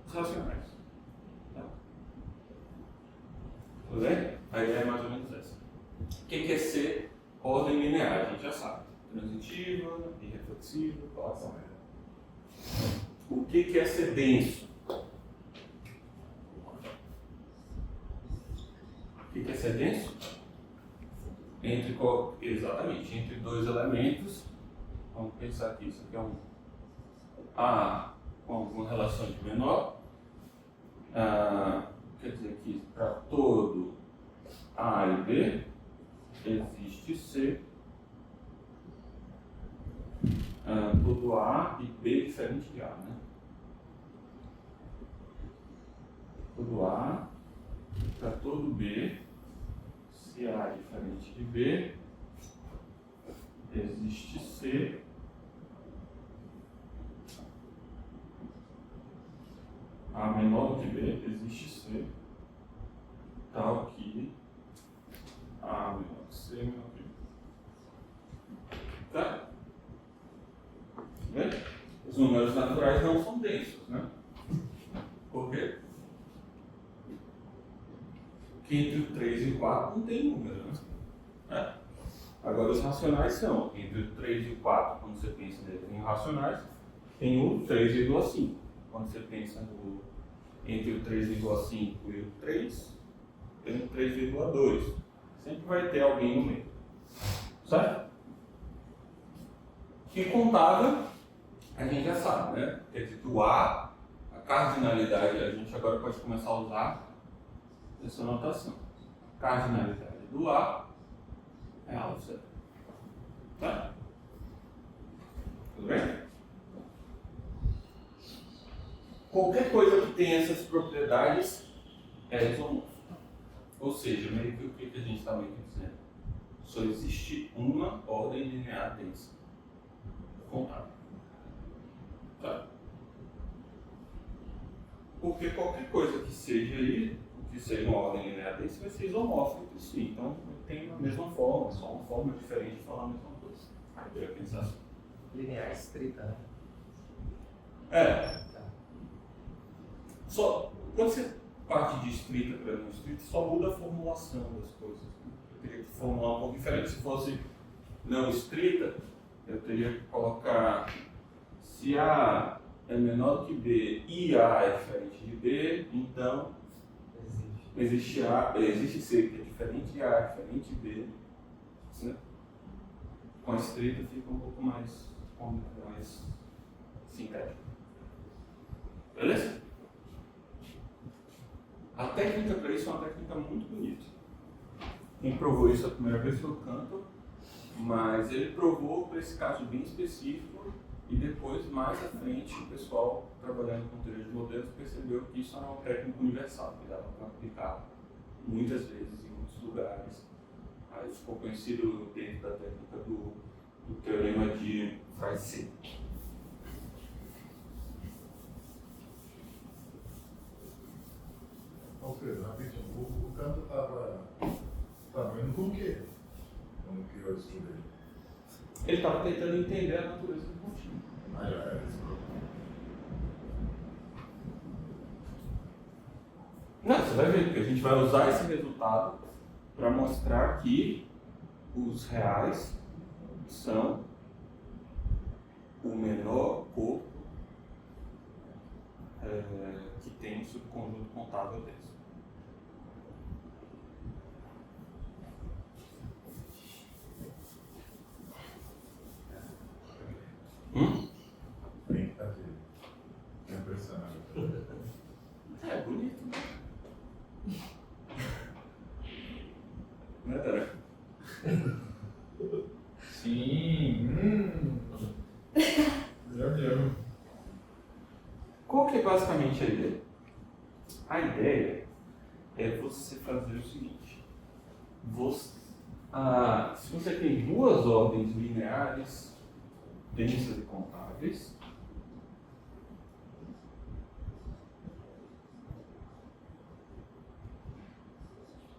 Os racionais. Tá? Tudo bem? A ideia é mais ou menos essa. O que é ser ordem linear? A gente já sabe. Transitiva, irreflexiva, colação. O que é ser denso? O que é ser denso? Exatamente, entre dois elementos. Vamos pensar aqui, isso aqui é um A com alguma relação de menor. Quer dizer que para todo A e B existe C. Todo A e B diferente de A, né? Todo A para todo B, se A é diferente de B, existe C. A menor do que B, existe C, tal que A menor que C menor que B. Tá? Bem, os números naturais não são densos, né? Por quê? Porque entre o 3 e o 4 não tem número, né? Agora os racionais são, entre o 3 e o 4, quando você pensa em racionais, tem o 3,5. Quando você pensa entre o 3,5 e o 3, tem o 3,2. Sempre vai ter alguém no meio. Certo? E contável, a gente já sabe, né? Quer dizer, do A, cardinalidade, a gente agora pode começar a usar essa notação. Cardinalidade do A é A ao zero. Tá? Tudo bem? Qualquer coisa que tenha essas propriedades é isomórfica. Ou seja, meio que o que a gente está meio que dizendo? Só existe uma ordem linear densa contável. Tá? Porque qualquer coisa que seja aí, que seja uma ordem linear densa, vai ser isomórfica entre si. Então tem a mesma forma, só uma forma diferente de falar a mesma coisa. Eu queria pensar assim. Linear estrita, né? É. Tá. Só quando você parte de estrita para não estrita, só muda a formulação das coisas. Eu teria que formular um pouco diferente. Se fosse não estrita, eu teria que colocar se A é menor do que B e A é diferente de B, então existe C que é diferente de A, é diferente de B. Certo? Com a estrita fica um pouco mais sintético. Beleza? A técnica para isso é uma técnica muito bonita. Quem provou isso a primeira vez foi o Cantor, mas ele provou para esse caso bem específico e depois, mais à frente, o pessoal trabalhando com teoria de modelos percebeu que isso era uma técnica universal, que dava para aplicar muitas vezes em muitos lugares. Aí ficou conhecido dentro da técnica do teorema de Freise. Alfredo, rapidinho, o Canto estava indo com o quê? Quando criou o estudo dele? Ele estava tentando entender a natureza do contínuo. Ah, já era esse problema. Não, você vai ver, porque a gente vai usar esse resultado para mostrar que os reais são o menor corpo que tem um subconjunto contável desse. Bem que tá de impressionante. É bonito, né? Né, Tara? Sim. Meu. Qual que é basicamente a ideia? A ideia é você fazer o seguinte. Se você tem duas ordens lineares densas e contáveis,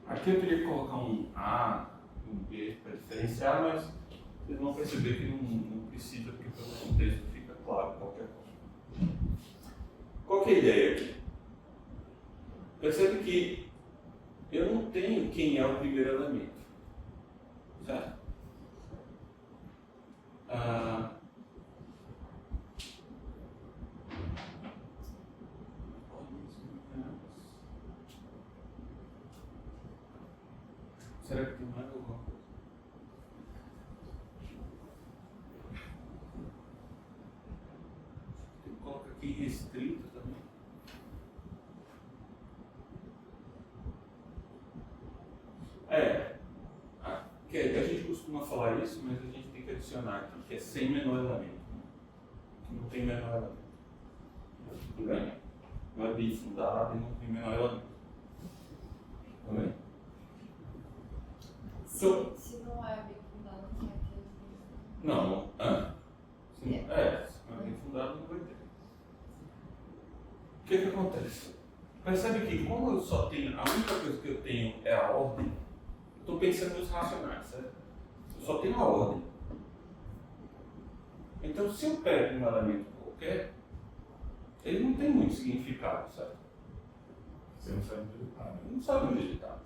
aqui eu teria que colocar um A, um B para diferenciar, mas vocês vão perceber que não precisa, porque pelo contexto fica claro qualquer coisa. Qual que é a ideia aqui? Percebe que eu não tenho quem é o primeiro elemento, certo? Será que tem mais alguma coisa? Tem que colocar aqui restrito também. Que a gente costuma falar isso, mas a gente tem que adicionar aqui, que é sem menor elemento. Que não tem menor elemento. Tudo bem? Não é bifundado e não tem menor elemento. Tudo bem? Se não é bem fundado, não vai ter. Não, se não é bem fundado, não vai ter. O que acontece? Percebe que como eu só tenho, a única coisa que eu tenho é a ordem, eu estou pensando nos racionais, certo? Eu só tenho a ordem. Então se eu pego um elemento qualquer, ele não tem muito significado, certo? Você não sabe onde ele está, né? Não sabe onde ele está.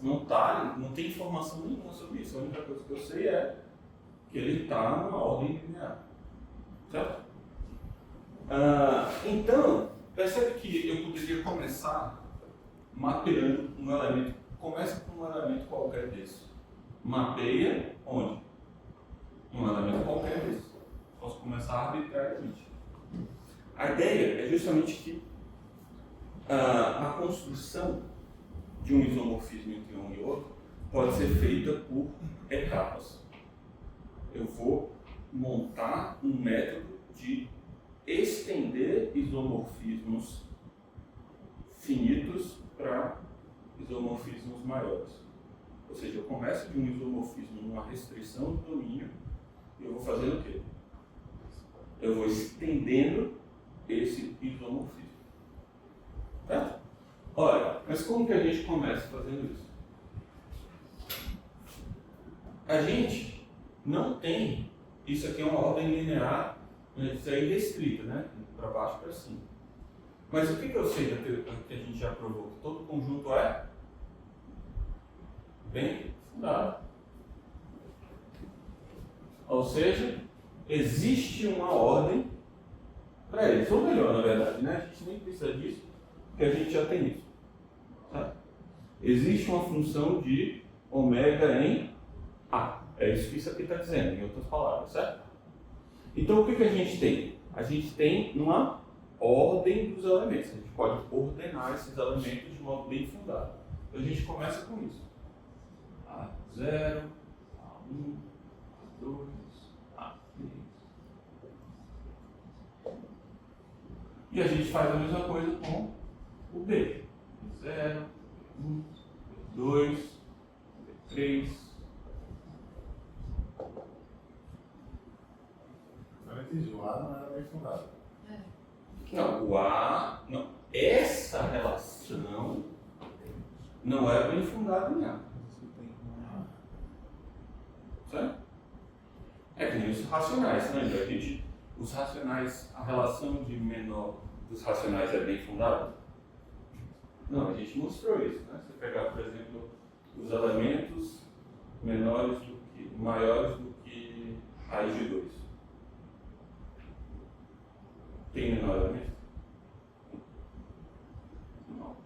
Não tem informação nenhuma sobre isso. A única coisa que eu sei é que ele está numa ordem linear. Certo? Então, percebe que eu poderia começar mapeando um elemento. Começa com um elemento qualquer desse. Mapeia onde? Um elemento qualquer desse. Posso começar arbitrariamente. A ideia é justamente que A construção de um isomorfismo entre um e outro pode ser feita por etapas. Eu vou montar um método de estender isomorfismos finitos para isomorfismos maiores. Ou seja, eu começo de um isomorfismo numa restrição do domínio e eu vou fazendo o quê? Eu vou estendendo esse isomorfismo. Certo? Olha, mas como que a gente começa fazendo isso? A gente não tem, isso aqui é uma ordem linear, isso é irrestrita, né? Para baixo para cima. Mas o que eu sei que a gente já provou? Que todo conjunto é bem fundado. Ou seja, existe uma ordem para eles. Ou melhor, na verdade, né? A gente nem precisa disso, porque a gente já tem isso. Sabe? Existe uma função de ômega em A. É isso que isso aqui está dizendo, em outras palavras, certo? Então o que a gente tem? A gente tem uma ordem dos elementos. A gente pode ordenar esses elementos de modo bem fundado. Então a gente começa com isso. A0, A1, A2, A3. E a gente faz a mesma coisa com o B. B0, B1, B2, B3. Eu não entendi, o A não era bem fundado. Não, o A. Não. Essa relação não é bem fundada em A. Certo? É que nem os racionais, lembra? Os racionais, a relação de menor dos racionais é bem fundada? Não, a gente mostrou isso, né? Você pegar, por exemplo, os elementos maiores do que raiz de 2. Tem menor elemento? Não.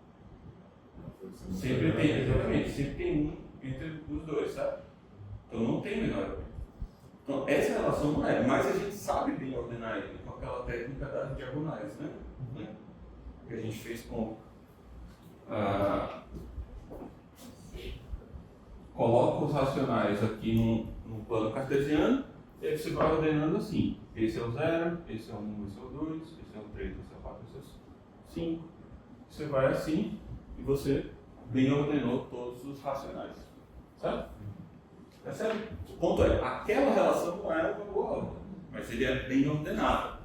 Sempre tem, exatamente. Sempre tem um entre os dois, sabe? Então não tem menor elemento. Então essa relação não é, mas a gente sabe bem ordenar ele com aquela técnica das diagonais, né? Que a gente fez com coloca os racionais aqui num plano cartesiano e aí você vai ordenando assim. Esse é o 0, esse é o 1, esse é o 2, esse é o 3, esse é o 4, esse é o 5. Você vai assim e você bem ordenou todos os racionais. Certo? Percebe? O ponto é, aquela relação não é uma boa ordem, mas ele é bem ordenado.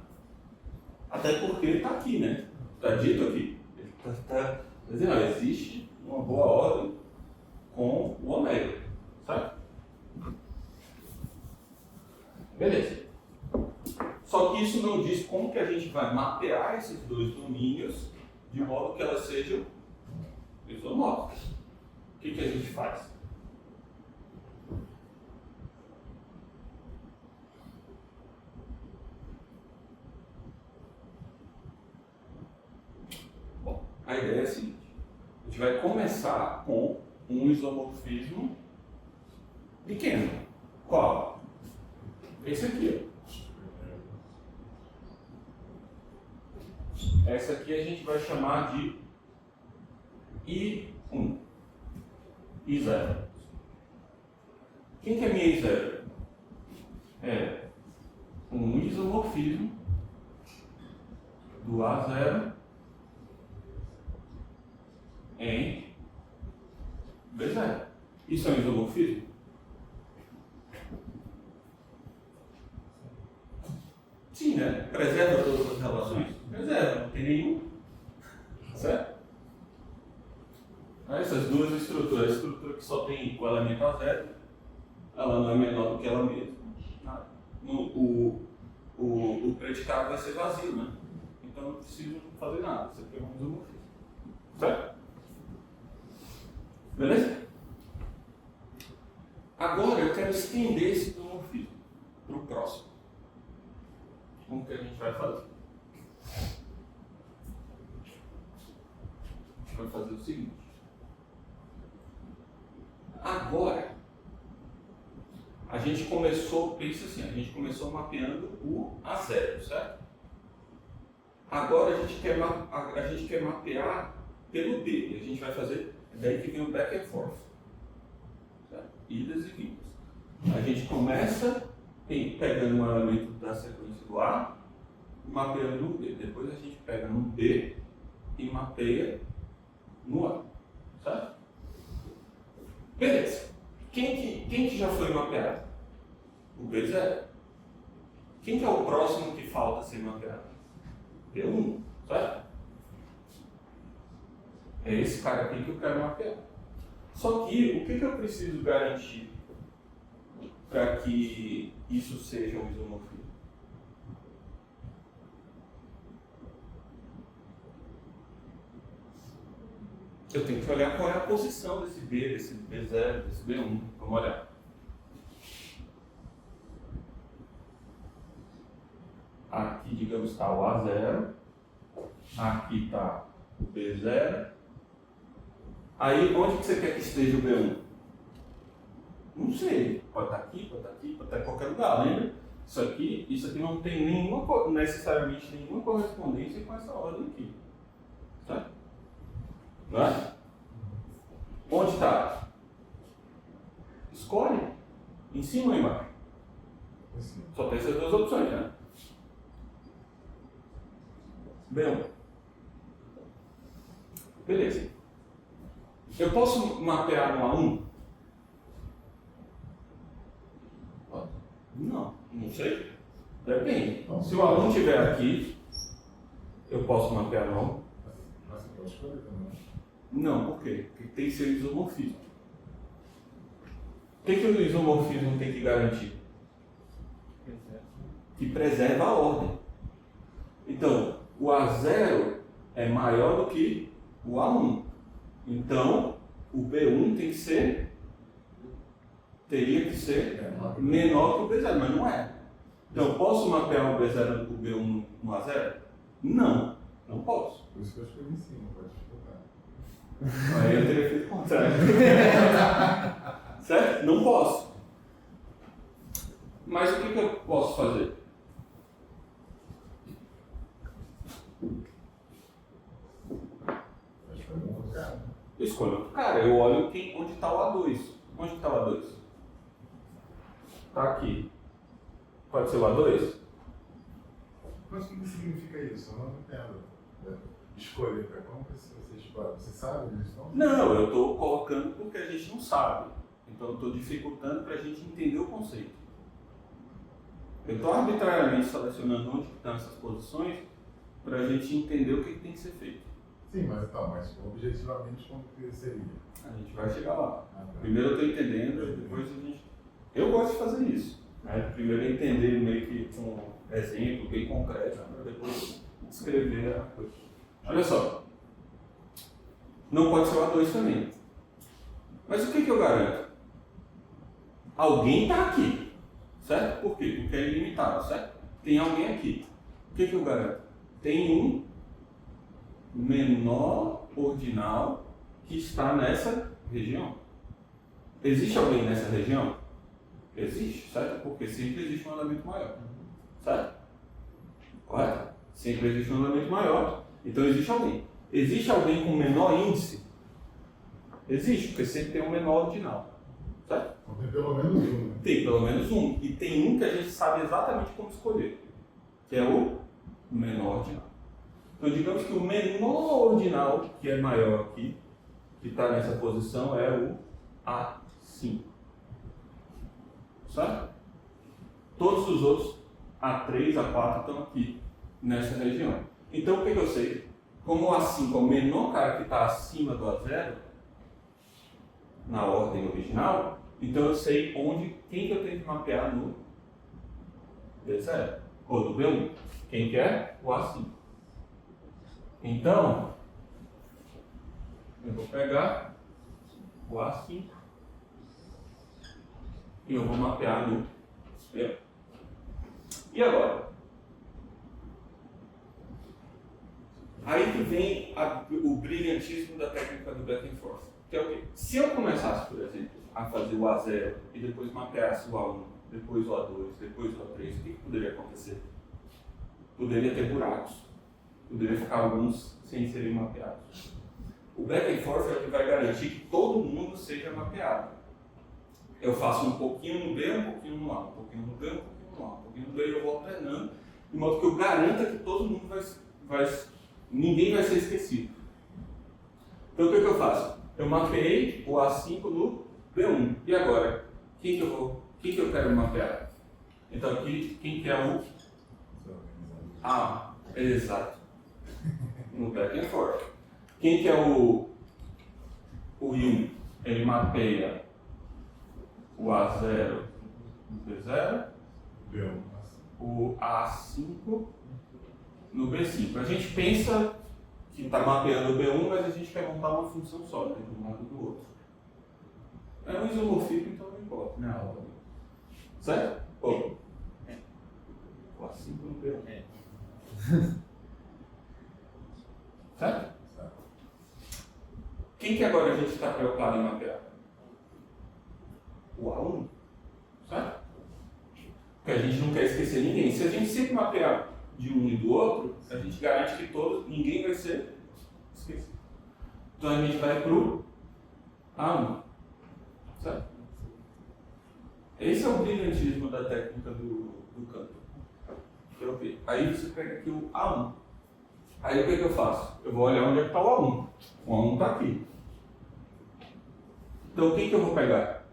Até porque está aqui, né? Está dito aqui. Ele está dizendo, existe uma boa ordem com o ômega. Certo? Beleza. Só que isso não diz como que a gente vai mapear esses dois domínios de modo que elas sejam isomórficas. O que a gente faz? Bom, a ideia é a seguinte. A gente vai começar com um isomorfismo pequeno. Qual? Esse aqui, ó. Essa aqui a gente vai chamar de I1, I0. Quem que é minha I0? É um isomorfismo do A0 em B0. Isso é um isomorfismo? Sim, né? Preserva todas as relações? Preserva, não tem nenhum. Certo? Essas duas estruturas, a estrutura que só tem o elemento A0, ela não é menor do que ela mesma. O predicado vai ser vazio, né? Então não preciso fazer nada, você pega um isomorfismo. Certo? Beleza? Agora eu quero estender esse isomorfismo para o próximo. Como que a gente vai fazer? A gente vai fazer o seguinte. Agora, a gente começou, pensa assim, a gente começou mapeando o A0, certo? Agora a gente quer mapear pelo B, e a gente vai fazer, daí que vem o back and forth, certo? Idas e vindas. A gente começa pegando um elemento da sequência do A, mapeando no B. Depois a gente pega no B e mapeia no A, certo? Beleza. Quem que já foi mapeado? O B0. Quem que é o próximo que falta ser mapeado? B1, certo? É esse cara aqui que eu quero mapear. Só que, o que eu preciso garantir para que isso seja um isomorfismo? Eu tenho que olhar qual é a posição desse B, desse B0, desse B1. Vamos olhar. Aqui, digamos, está o A0. Aqui está o B0. Aí, onde que você quer que esteja o B1? Não sei. Pode estar aqui, pode estar aqui, pode estar em qualquer lugar. Lembra? Isso aqui não tem necessariamente nenhuma correspondência com essa ordem aqui. Tá? Não é? Onde está? Escolhe. Em cima ou embaixo? Assim. Só tem essas duas opções, né? B1. Beleza. Eu posso mapear no A1? Não sei. Depende. Se o A1 estiver aqui, eu posso mapear no A1? Mas você pode escolher também. Não, por quê? Porque tem que ser isomorfismo. O que o isomorfismo tem que garantir? Que preserva a ordem. Então, o A0 é maior do que o A1. Então, o B1 teria que ser menor que o B0, mas não é. Então, posso mapear o B0 o B1 no A0? Não, não posso. Por isso que eu escolhi em cima, pode dificultar. Aí eu teria feito o contrário. Certo? Não posso. Mas o que eu posso fazer? Acho que foi muito caro. Eu escolho outro cara. Eu olho onde está o A2. Onde está o A2? Está aqui. Pode ser o A2? Mas o que significa isso? Eu não entendo. Escolher para como que você escolhe? Você sabe disso? Não, eu estou colocando porque a gente não sabe. Então eu estou dificultando para a gente entender o conceito. Eu estou arbitrariamente selecionando onde estão essas posições para a gente entender o que tem que ser feito. Sim, mas objetivamente como que seria? A gente vai chegar lá. Ah, tá. Primeiro eu estou entendendo, depois a gente... Eu gosto de fazer isso. Né? Primeiro eu entender meio que com um exemplo bem concreto, para depois descrever a coisa. Olha só. Não pode ser o A2 também. Mas o que eu garanto? Alguém está aqui. Certo? Por quê? Porque é ilimitado, certo? Tem alguém aqui. O que eu garanto? Tem um menor ordinal que está nessa região. Existe alguém nessa região? Existe, certo? Porque sempre existe um elemento maior. Certo? Correto? Sempre existe um elemento maior, então existe alguém. Existe alguém com menor índice? Existe, porque sempre tem um menor ordinal. Certo? Então tem pelo menos um, né? Tem pelo menos um. E tem um que a gente sabe exatamente como escolher, que é o menor ordinal. Então, digamos que o menor ordinal, que é maior aqui, que está nessa posição, é o A5. Certo? Todos os outros, A3, A4, estão aqui, nessa região. Então, o que eu sei? Como o A5 é o menor cara que está acima do A0, na ordem original, então eu sei quem que eu tenho que mapear no B0, ou do B1. Quem que é? O A5. Então, eu vou pegar o A5 e eu vou mapear no B1. E agora? Aí que vem o brilhantismo da técnica do back and forth. Que é o quê? Se eu começasse, por exemplo, a fazer o A0 e depois mapeasse o A1, depois o A2, depois o A3, o que poderia acontecer? Poderia ter buracos. Poderia ficar alguns sem serem mapeados. O back and forth é o que vai garantir que todo mundo seja mapeado. Eu faço um pouquinho no B, um pouquinho no A, um pouquinho no B, um pouquinho no A, um pouquinho no B, e eu vou treinando, de modo que eu garanta que todo mundo ninguém vai ser esquecido. Então o que eu faço? Eu mapeei o A5 no B1. E agora? Quem que eu quero mapear? Então aqui, quem que é o A? Exato. No back and forth. Quem que é o Y? Ele mapeia o A0 no B0, B1. o A5 no B5. A gente pensa que está mapeando o B1, mas a gente quer montar uma função sólida de um lado e do outro. É um isomorfismo, então não importa. Não. Certo? O A5 no B1. É. Certo? Quem que agora a gente está preocupado em mapear? O A1. Certo? Porque a gente não quer esquecer ninguém. Se a gente sempre mapear de um e do outro, a gente garante que ninguém vai ser esquecido. Então a gente vai para o A1. Certo? Esse é o brilhantismo da técnica do canto. Aí você pega aqui o A1. Aí o que eu faço? Eu vou olhar onde é que está o A1. O A1 está aqui. Então o que eu vou pegar?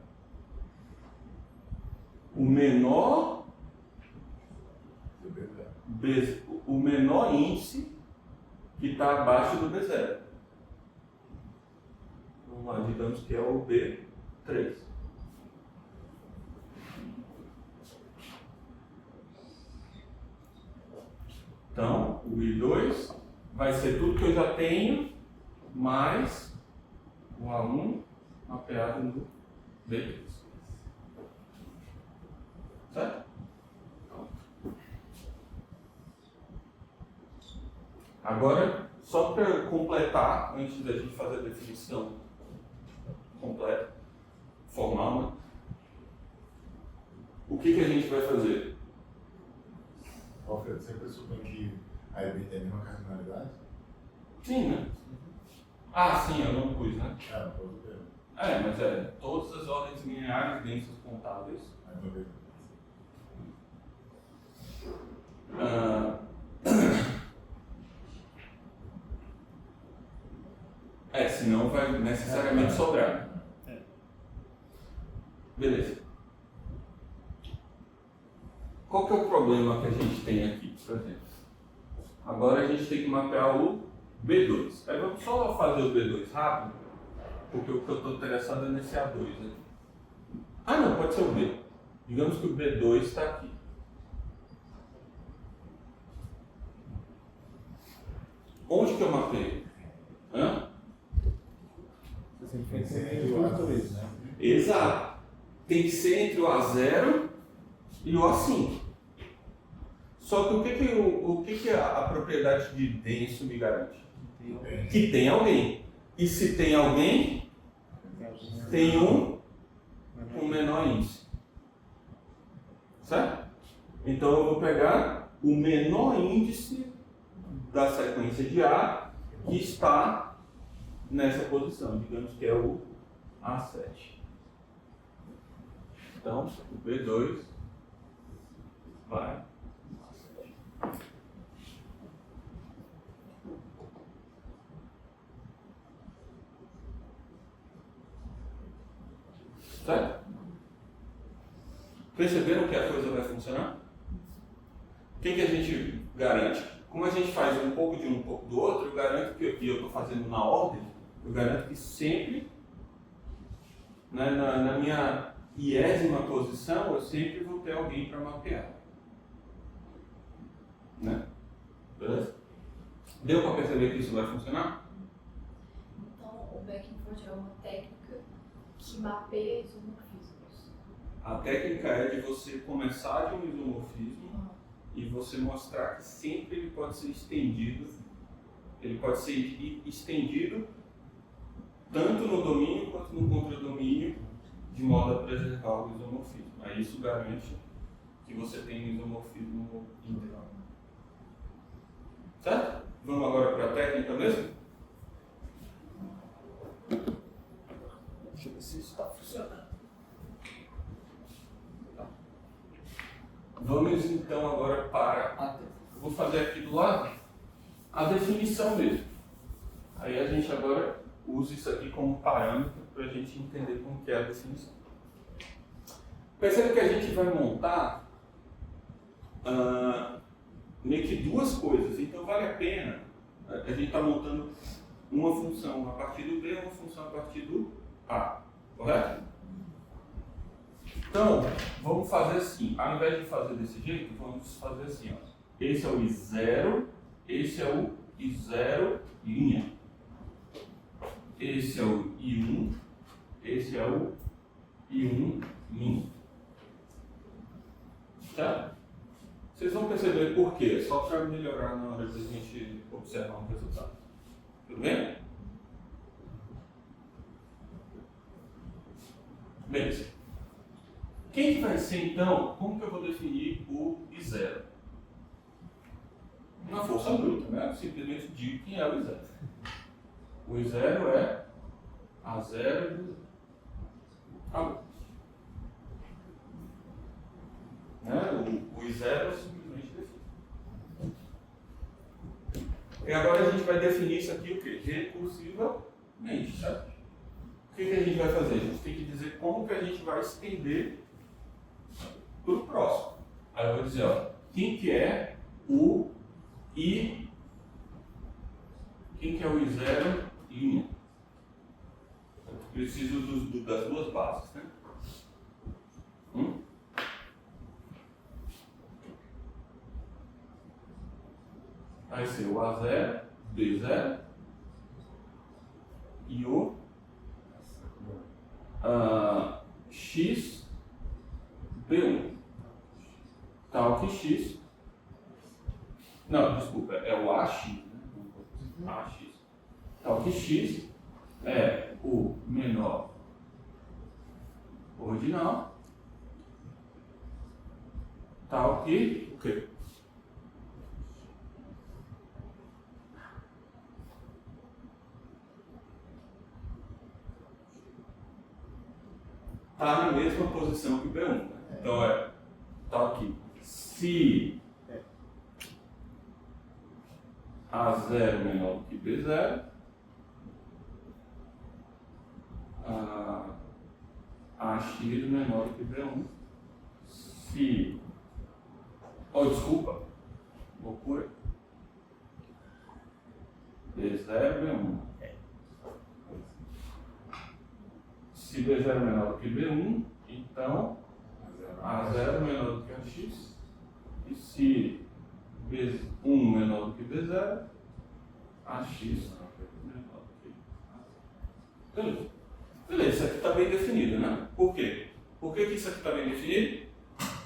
O menor o menor índice que está abaixo do B0. Vamos lá, digamos que é o B3. Então, o I2 vai ser tudo que eu já tenho, mais o A1 mapeado no B3. Certo? Agora, só para completar, antes da gente fazer a definição completa, formal, né? O que a gente vai fazer? Alfredo, você pressupõe que a EB tem a mesma cardinalidade? Sim, né? Ah, sim, eu não pus, né? Não pode ter. Mas todas as ordens lineares densas contáveis. Mais uma vez. Senão vai necessariamente sobrar. Beleza. Qual que é o problema que a gente tem aqui, por exemplo? Agora a gente tem que mapear o B2. Aí vamos só fazer o B2 rápido, porque o que eu estou interessado é nesse A2 aqui. Ah não, pode ser o B. Digamos que o B2 está aqui. Onde que eu mapeio? Hã? Tem que ser entre os dois, né? Exato. Tem que ser entre o A0 e o A5. Só que o que a propriedade de denso me garante? Que tem alguém. E se tem alguém, tem um com menor índice. Certo? Então eu vou pegar o menor índice da sequência de A que está nessa posição, digamos que é o A7. Então, o B2 vai A7. Certo? Perceberam que a coisa vai funcionar? O que a gente garante? Como a gente faz um pouco de um pouco do outro, eu garanto que eu estou fazendo na ordem, eu garanto que sempre, né, na minha 10ª posição, eu sempre vou ter alguém para mapear. Né? Beleza? Deu para perceber que isso vai funcionar? Então, o back and forth é uma técnica que mapeia isomorfismos. A técnica é de você começar de um isomorfismo e você mostrar que sempre ele pode ser estendido tanto no domínio quanto no contradomínio, de modo a preservar o isomorfismo. Aí isso garante que você tem um isomorfismo integral. Certo? Vamos agora para a técnica mesmo? Deixa eu ver se isso está funcionando. Tá. Vamos então agora para a técnica. Eu vou fazer aqui do lado a definição mesmo. Aí a gente agora usa isso aqui como parâmetro para a gente entender como que é a definição. Percebe que a gente vai montar meio que duas coisas, então vale a pena. A gente está montando uma função a partir do B e uma função a partir do A, correto? Então, vamos fazer assim, ao invés de fazer desse jeito, vamos fazer assim, ó. Esse é o I0, esse é o I0 linha. Esse é o I1, esse é o I1 linha. Tá? Vocês vão perceber por quê, só para melhorar na hora de a gente observar um resultado. Tudo bem? Beleza. Quem que vai ser então, como que eu vou definir o I0? Na força bruta, né? Eu simplesmente digo quem é o I0. O I0 é A0 e B0. Acabou. O I0 eu simplesmente defino. E agora a gente vai definir isso aqui o quê? Recursivamente, certo? O que a gente vai fazer? A gente tem que dizer como que a gente vai estender para o próximo. Aí eu vou dizer, ó, quem que é o I, quem que é o I0 linha? Eu preciso das duas bases, né? Vai ser o A0, B0 e o X, B1. Tal que X. Não, desculpa, é o AX, né? AX. Tal que X é o menor ordinal. Tal que o quê? Está na mesma posição que o B1. Né? Então é tal que se A0 menor do que B0, AX menor do que B1, se... Oh, desculpa, loucura. B0, B1. Se B0 menor do que B1, então A0 menor do que AX. E se B1 menor do que B0, AX menor do que A0. Beleza. Beleza, isso aqui está bem definido, né? Por quê? Por que isso aqui está bem definido?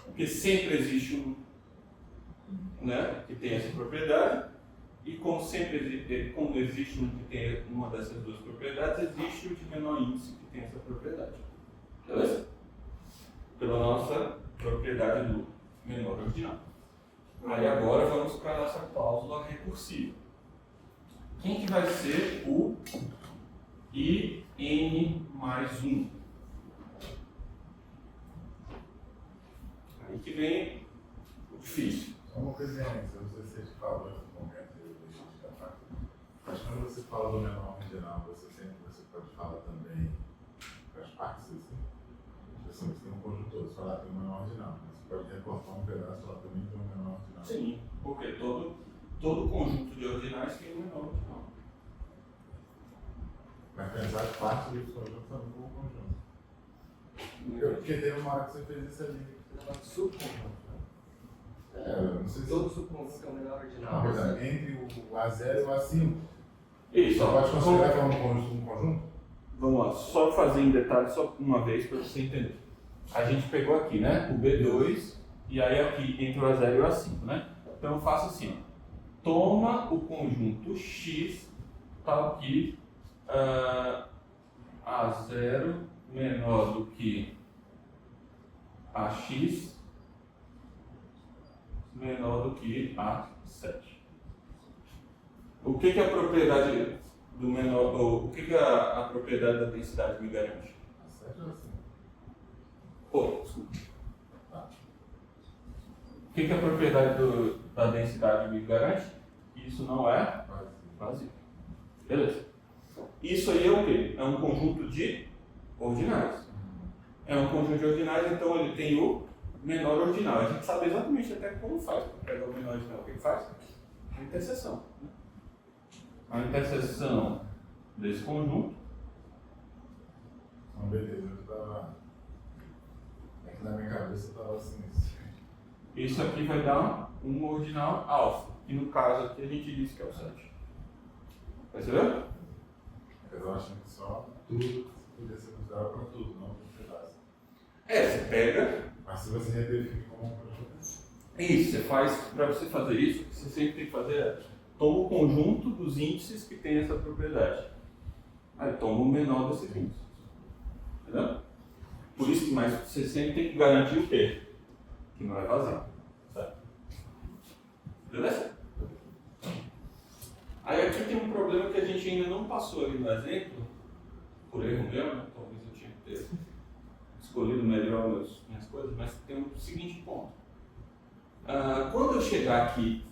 Porque sempre existe um, né, que tem essa propriedade. E como sempre como existe um que tem uma dessas duas propriedades, existe o de menor índice que tem essa propriedade. Beleza? Pela nossa propriedade do menor ordinal. Aí agora vamos para a nossa cláusula recursiva. Quem que vai ser o IN mais 1? Aí que vem o difícil. Só uma coisinha antes, eu não sei se você falou nesse momento, eu deixei de escapar. Mas quando você fala do menor ordinal, você pode falar também das partes, assim. Você tem um conjunto todo, você fala que tem um menor ordinal, mas você pode recortar um pedaço lá também tem um menor ordinal. Sim, porque todo conjunto de ordinais tem um menor ordinal. Mas pensar as partes do conjunto também como conjunto. Porque teve uma hora que você fez isso ali. Subconjunto. Não sei se... Todo subconjunto é o menor ordinal. Não, por exemplo, entre o A0 e o A5. Isso, Só pode considerar que é um conjunto? Vamos lá, só fazer em detalhe só uma vez para você entender. A gente pegou aqui, né, o B2 e aí aqui entre o A0 e o A5, né? Então eu faço assim, ó. Toma o conjunto X tal que A0 menor do que AX menor do que A7. O que é a propriedade do menor, ou o que é a propriedade da densidade me garante? Certo ou assim? Pô, desculpa. O que é a propriedade da densidade me garante? Que isso não é vazio. Beleza. Isso aí é o quê? É um conjunto de ordinais. É um conjunto de ordinais, então ele tem o menor ordinal. A gente sabe exatamente até como faz para pegar o menor ordinal. O que faz? A interseção. A interseção desse conjunto. Não, beleza, eu tava. É que na minha cabeça tava assim. Isso aqui vai dar um ordinal alfa. E no caso aqui a gente diz que é o 7. Percebeu? Eu tava achando que só tudo podia ser considerado para tudo, não para um pedaço. Você pega. Mas se você redefine como um conjunto. Isso, você faz. Para você fazer isso, o que você sempre tem que fazer é toma o conjunto dos índices que tem essa propriedade. Aí toma o menor desses índices. Entendeu? Por isso que mais você sempre tem que garantir o quê? Que não é vazio. Certo? Beleza? Aí aqui tem um problema que a gente ainda não passou ali no exemplo, por erro meu, né? Talvez eu tinha que ter escolhido melhor minhas coisas, mas tem o seguinte ponto. Quando eu chegar aqui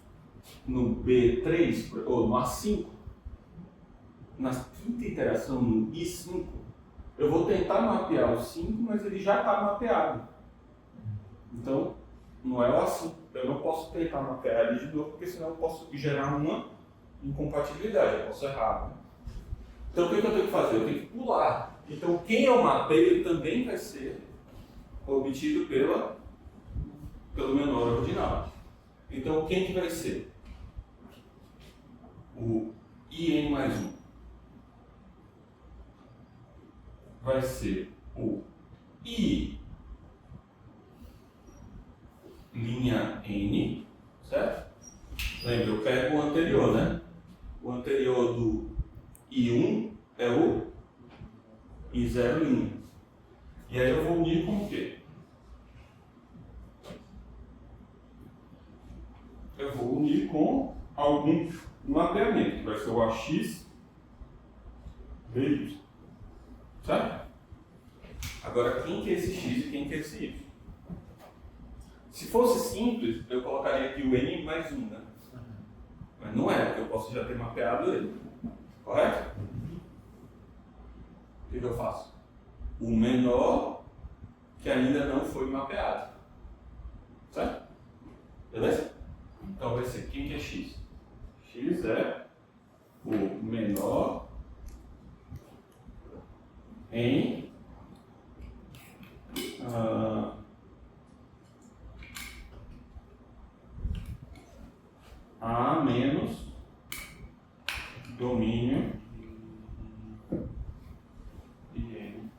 no B3, ou no A5, na quinta iteração, no I5, eu vou tentar mapear o 5, mas ele já está mapeado. Então, não é o A5. Eu não posso tentar mapear ele de novo, porque senão eu posso gerar uma incompatibilidade, eu posso errar. Né? Então, o que eu tenho que fazer? Eu tenho que pular. Então, quem eu mapeio também vai ser obtido pelo menor ordinal. Então, quem que vai ser? O IN mais 1. Vai ser o I linha N, certo? Lembra, eu pego o anterior, né? O anterior do I1 é o I0 linha. E aí eu vou unir com o quê? Eu vou unir com algum mapeamento, que vai ser o AX BY. Certo? Agora, quem que é esse X e quem que é esse Y? Se fosse simples, eu colocaria aqui o N mais 1, né? Mas não é, porque eu posso já ter mapeado ele. Correto? O que eu faço? O menor que ainda não foi mapeado. Certo? Beleza? Então vai ser quem que é X? X é o menor em A menos domínio IN.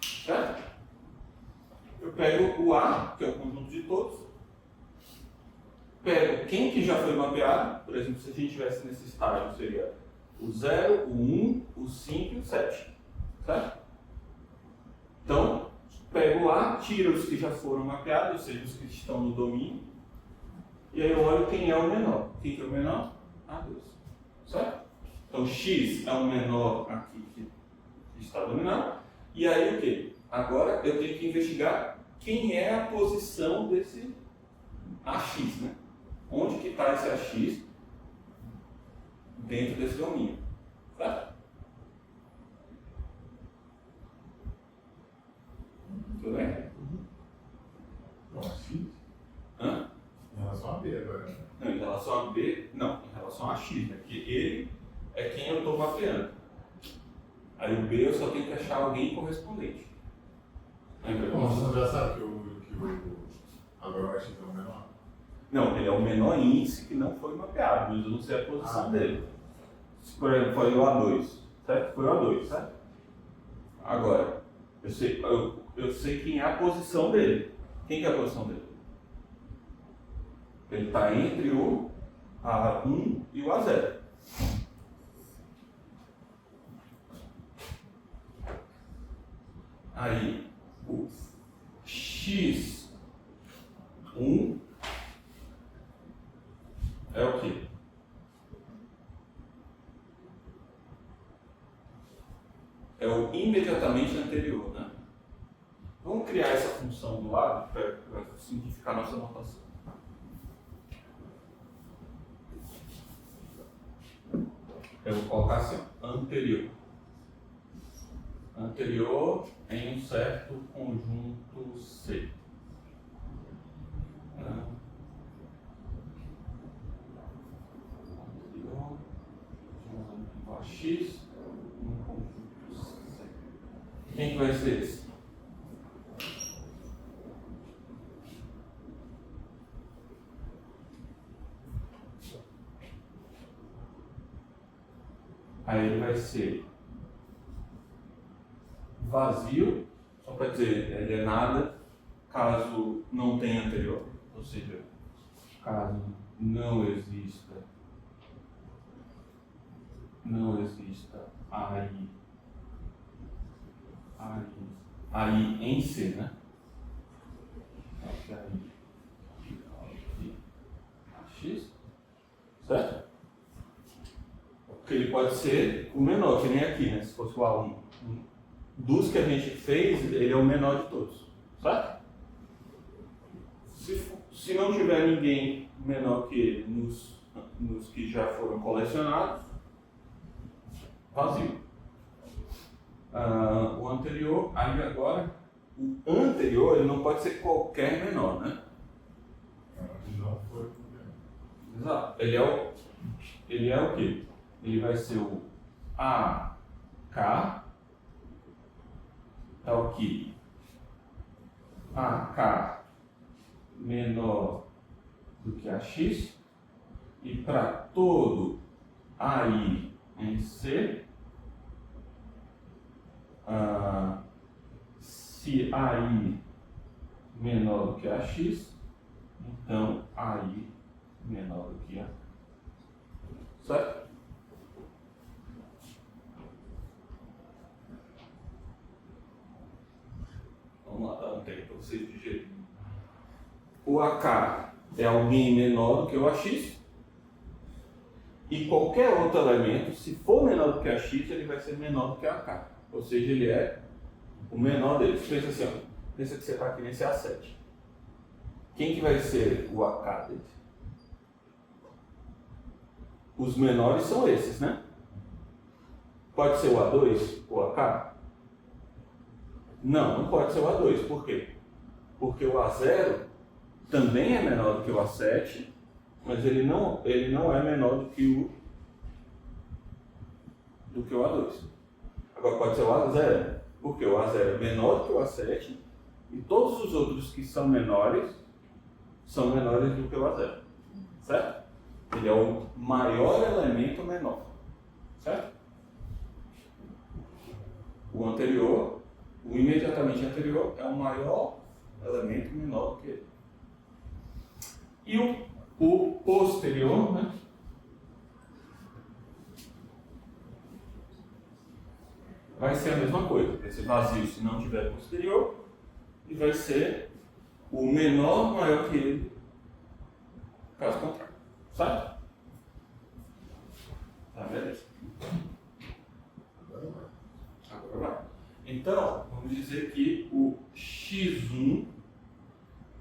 Certo? Eu pego o A, que é o conjunto de todos, pego quem que já foi mapeado, por exemplo, se a gente estivesse nesse estágio, seria o 0, o 1, o 5 e o 7. Certo? Então, pego lá, tiro os que já foram mapeados, ou seja, os que estão no domínio, e aí eu olho quem é o menor. Quem que é o menor? A2. Certo? Então, X é o menor aqui que está dominado. E aí o que? Agora eu tenho que investigar quem é a posição desse AX, né? Onde que está esse AX dentro desse domínio. Certo? Tudo bem? Bom, X. Hã? Em relação a B agora. Não, em relação a B, não, em relação a X, né? Porque ele é quem eu estou mapeando. Aí o B eu só tenho que achar alguém correspondente. Lembra? Bom, você não já sabe que o agora o X é o menor? Não, ele é o menor índice que não foi mapeado, mas eu não sei a posição dele. Se, por exemplo, foi o A2, certo? Foi o A2, certo? Agora, eu sei quem é a posição dele. Quem que é a posição dele? Ele está entre o A1 e o A0. Aí, o X1 é o quê? criar essa função do lado para simplificar a nossa notação. Eu vou colocar assim, ó, anterior. Anterior em um certo conjunto C. Anterior igual a X em um conjunto C. Quem que vai ser esse? Aí ele vai ser vazio, só para dizer, ele é nada, caso não tenha anterior, ou seja, caso não exista aí em C, né? X, certo? Porque ele pode ser o menor, que nem aqui, né? Se fosse o A1. Dos que a gente fez, ele é o menor de todos, certo? Se não tiver ninguém menor que ele nos que já foram colecionados, vazio. O anterior, aí agora, o anterior ele não pode ser qualquer menor, né? Não foi. Exato. Ele é o quê? Ele vai ser o AK, é o que? AK menor do que AX, e para todo AI em C, se AI menor do que AX, então AI menor do que A. Certo? Vamos lá, dar um tempo para vocês digerirem. O AK é alguém menor do que o AX, e qualquer outro elemento, se for menor do que AX, ele vai ser menor do que AK. Ou seja, ele é o menor deles. Pensa assim, ó, pensa que você está aqui nesse A7. Quem que vai ser o AK dele? Os menores são esses, né? Pode ser o A2, o AK? Não, não pode ser o A2. Por quê? Porque o A0 também é menor do que o A7, mas ele não é menor do que o A2. Agora pode ser o A0, porque o A0 é menor do que o A7 e todos os outros que são menores do que o A0. Certo? Ele é o maior elemento menor. Certo? O anterior, o imediatamente anterior, é o maior elemento menor do que ele. E o posterior, né? Vai ser a mesma coisa. Vai ser vazio se não tiver posterior, e vai ser o menor maior que ele, caso contrário. Certo? Tá, beleza? Agora vai. Então, vamos dizer que o X1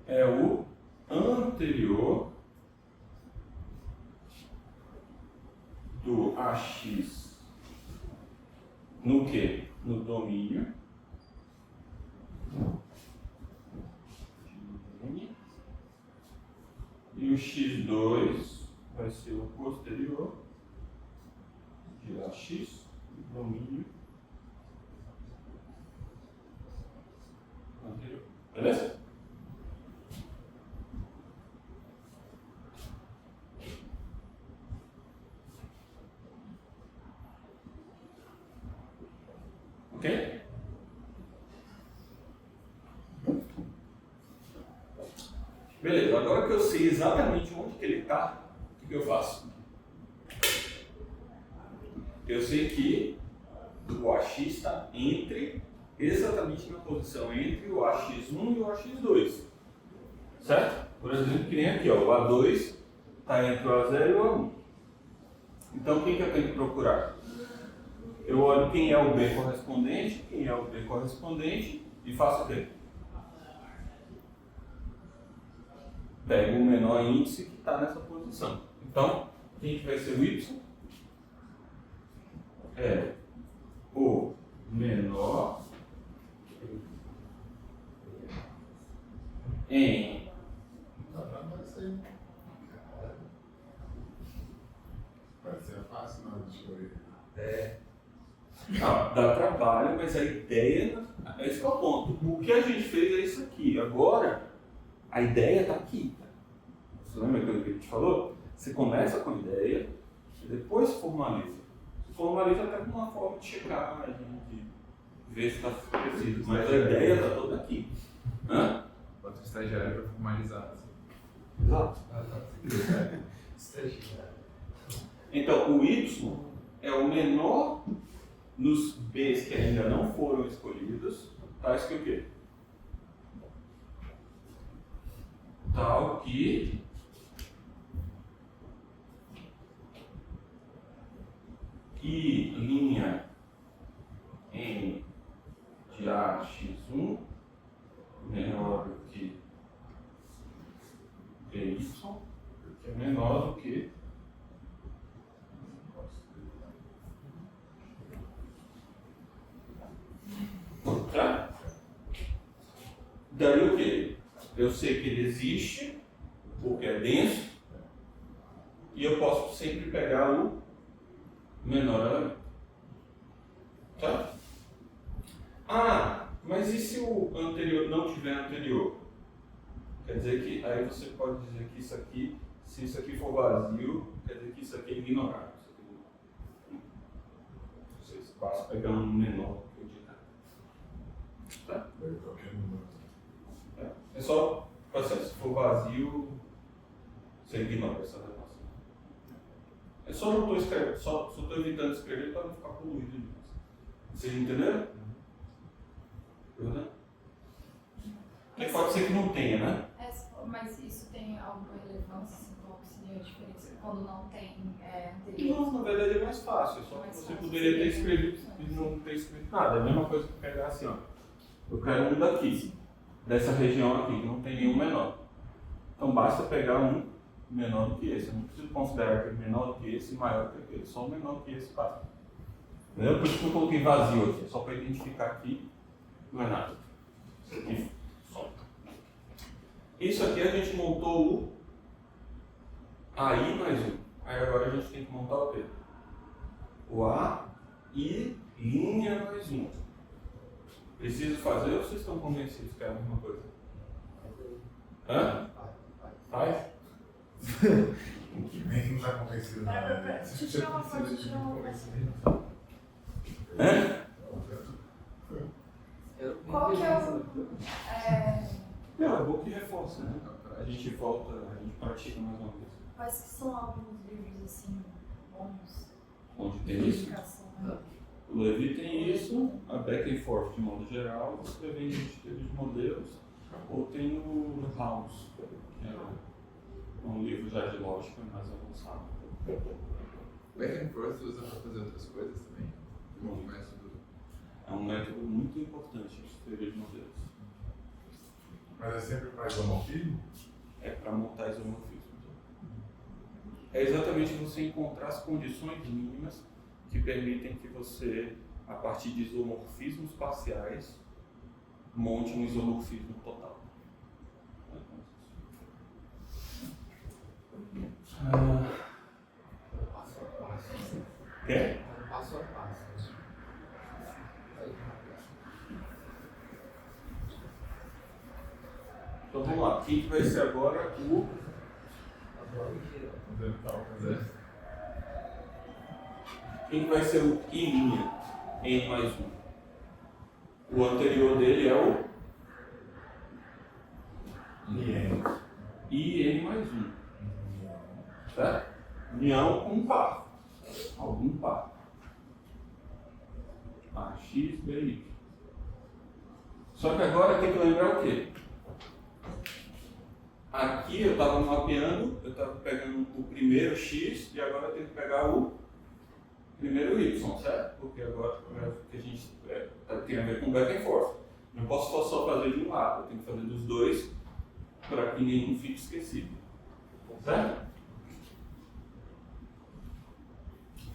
é o anterior do AX no que? No domínio. E o X2 vai ser o posterior de AX no domínio anterior. Beleza? Ok? Beleza, agora que eu sei exatamente onde que ele está, o que eu faço? Eu sei que o AX está exatamente na posição entre o AX1 e o AX2. Certo? Por exemplo, que nem aqui, ó, o A2 está entre o A0 e o A1. Então, quem que eu tenho que procurar? Eu olho quem é o B correspondente e faço o quê? pega o menor índice que está nessa posição. Então, quem que vai ser o y? É o menor em Vai ser fácil na hora de escolher. dá trabalho, mas a ideia é esse que é o ponto. O que a gente fez é isso aqui. Agora, a ideia está aqui. Você lembra aquilo que a gente falou? Você começa com a ideia e depois formaliza. Formaliza até com uma forma de checagem, de ver se está preciso. Mas a ideia está toda aqui. Hã? Bota o estagiário para formalizar. Assim. Exato. Então, o y é o menor nos b's que ainda não foram escolhidos, tais que o quê? Tal que I' em de AX1 menor do que BY, que é menor do que tá? Daí o que? Eu sei que ele existe, porque é denso, e eu posso sempre pegar o menor elemento. Tá? Ah, mas e se o anterior não tiver anterior? Quer dizer que aí você pode dizer que isso aqui, se isso aqui for vazio, quer dizer que isso aqui é ignorável. Vocês passam pegar um menor que eu digo. Tá? Qualquer número. É só, assim, se for vazio, você ignora essa relação. Eu só não estou escrevendo, só estou evitando escrever para não ficar poluído demais. Vocês entenderam? Verdade? Porque pode ser que não tenha, né? Mas isso tem alguma relevância, assim, qual que seria a diferença quando não tem anterior? Não, na verdade é mais fácil, só que você poderia ter escrevido e não ter escrito nada. É a mesma coisa que pegar assim, ó. Eu quero um daqui, dessa região aqui, que não tem nenhum menor. Então basta pegar um menor do que esse. Eu não preciso considerar que é menor do que esse e maior do que aquele. Só um menor do que esse basta. Entendeu? Por isso que eu coloquei vazio aqui, só para identificar aqui, não é nada. Isso aqui solta. Isso aqui a gente montou o AI mais um. Aí agora a gente tem que montar o quê? O AI linha mais um. Preciso fazer ou vocês estão convencidos que é a mesma coisa? Hã? Faz? Nem não está convencido nada. Deixa eu tirar uma foto, deixa eu tirar uma foto. Hã? Qual que é o... Não, é bom que reforça, né? A gente volta, a gente pratica mais uma vez. Quais que são alguns livros, assim, bons? Onde de tem isso? indicação, né? O Levi tem isso, a Back and Forth de modo geral, você vem de modelos, ou tem o House, que é um livro já de lógica mais avançado. Back and forth usa para fazer outras coisas também? Um método. É um método muito importante de teoria de modelos. Mas é sempre para isomorfismo? É para montar isomorfismos. É exatamente você encontrar as condições mínimas que permitem que você, a partir de isomorfismos parciais, monte um isomorfismo total. Quer? Passo a passo. Então vamos lá. Quem que vai ser agora o... Quem que vai ser o I', N mais 1? O anterior dele é o IN mais 1. Certo? União com um par. Algum par. AX, BY. Só que agora tem que lembrar o quê? Aqui eu estava mapeando, eu estava pegando o primeiro X e agora eu tenho que pegar o primeiro Y, certo? Porque agora que a gente tem a ver com back and forth. Não posso só fazer de um lado, eu tenho que fazer dos dois para que nenhum fique esquecido. Certo?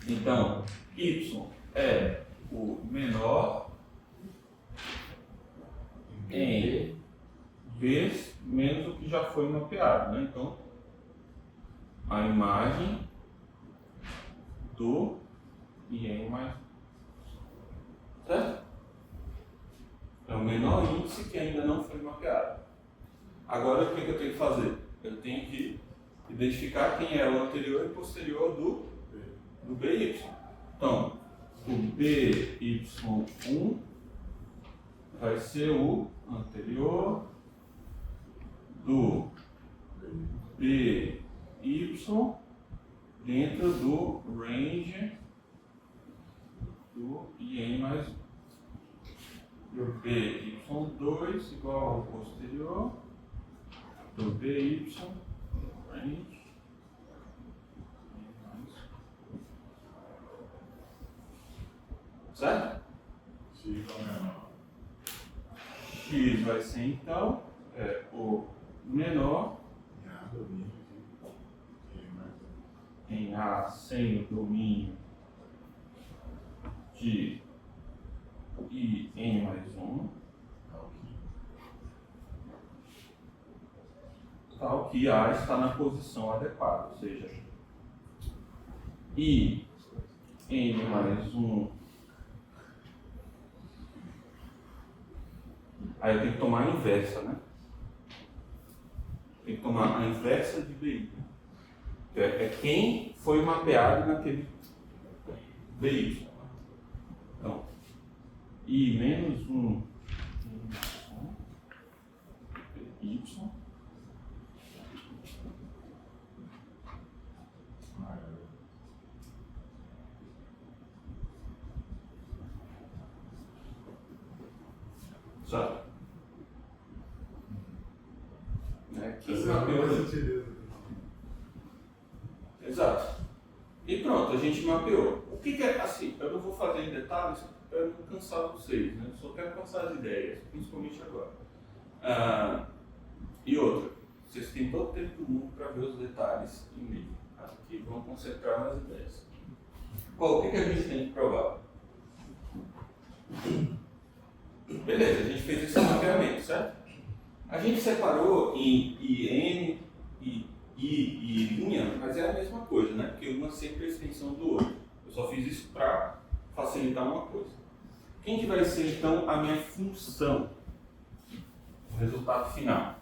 Então, y é o menor em vezes menos o que já foi mapeado, né? Então, a imagem do IN mais 1. Certo? É o menor índice que ainda não foi mapeado. Agora, o que eu tenho que fazer? Eu tenho que identificar quem é o anterior e posterior do BY. Então, o BY1 vai ser o anterior do BY dentro do range do IN mais 1. E o BY2 igual ao posterior do BY range mais 1. Certo? X é o menor. X vai ser então o menor Em A, domínio de N mais 1. em A sem o domínio de IN mais 1, tal que A está na posição adequada, ou seja, IN mais 1. Aí eu tenho que tomar a inversa, né? Tem que tomar a inversa de BI. É quem foi mapeado naquele BY. Então, I menos 1 BY certo? Quem Essa é a mapeou? primeira sutileza. Exato. E pronto, a gente mapeou. O que é assim? Eu não vou fazer em detalhes para não cansar vocês, né? Só quero passar as ideias, principalmente agora. E outra, vocês têm todo o tempo do mundo para ver os detalhes em livro, tá? Que vão concentrar nas ideias. Bom, o que a gente tem que provar? Beleza, a gente fez esse mapeamento, certo? A gente separou em IN, I e linha, mas é a mesma coisa, né? Porque uma sempre é a extensão do outro. Eu só fiz isso para facilitar uma coisa. Quem que vai ser então a minha função? O resultado final.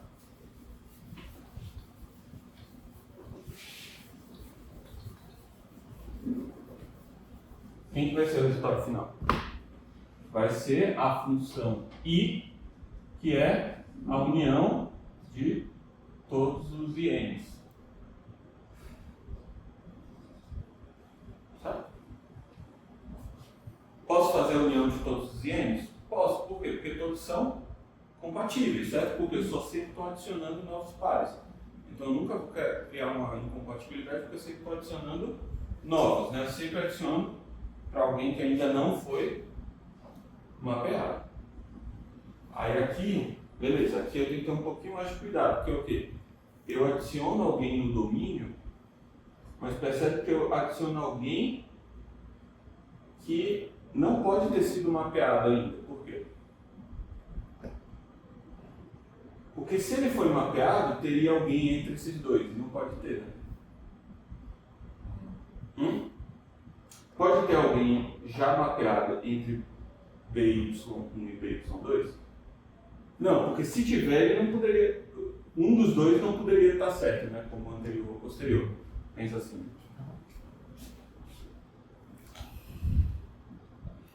Quem que vai ser o resultado final? Vai ser a função I, que é a união de todos os INs. Certo? Posso fazer a união de todos os INs? Posso. Por quê? Porque todos são compatíveis, certo? Porque eu só sempre estou adicionando novos pares. Então eu nunca vou criar uma incompatibilidade porque eu sempre estou adicionando novos, né? Eu sempre adiciono para alguém que ainda não foi mapeado. Aí aqui, beleza, aqui eu tenho que ter um pouquinho mais de cuidado, porque o quê? Eu adiciono alguém no domínio, mas percebe que eu adiciono alguém que não pode ter sido mapeado ainda. Por quê? Porque se ele foi mapeado, teria alguém entre esses dois, e não pode ter, né? Pode ter alguém já mapeado entre BY1 e BY2? Não, porque se tiver, ele não poderia, um dos dois não poderia estar certo, né? Como anterior ou posterior. Pensa assim.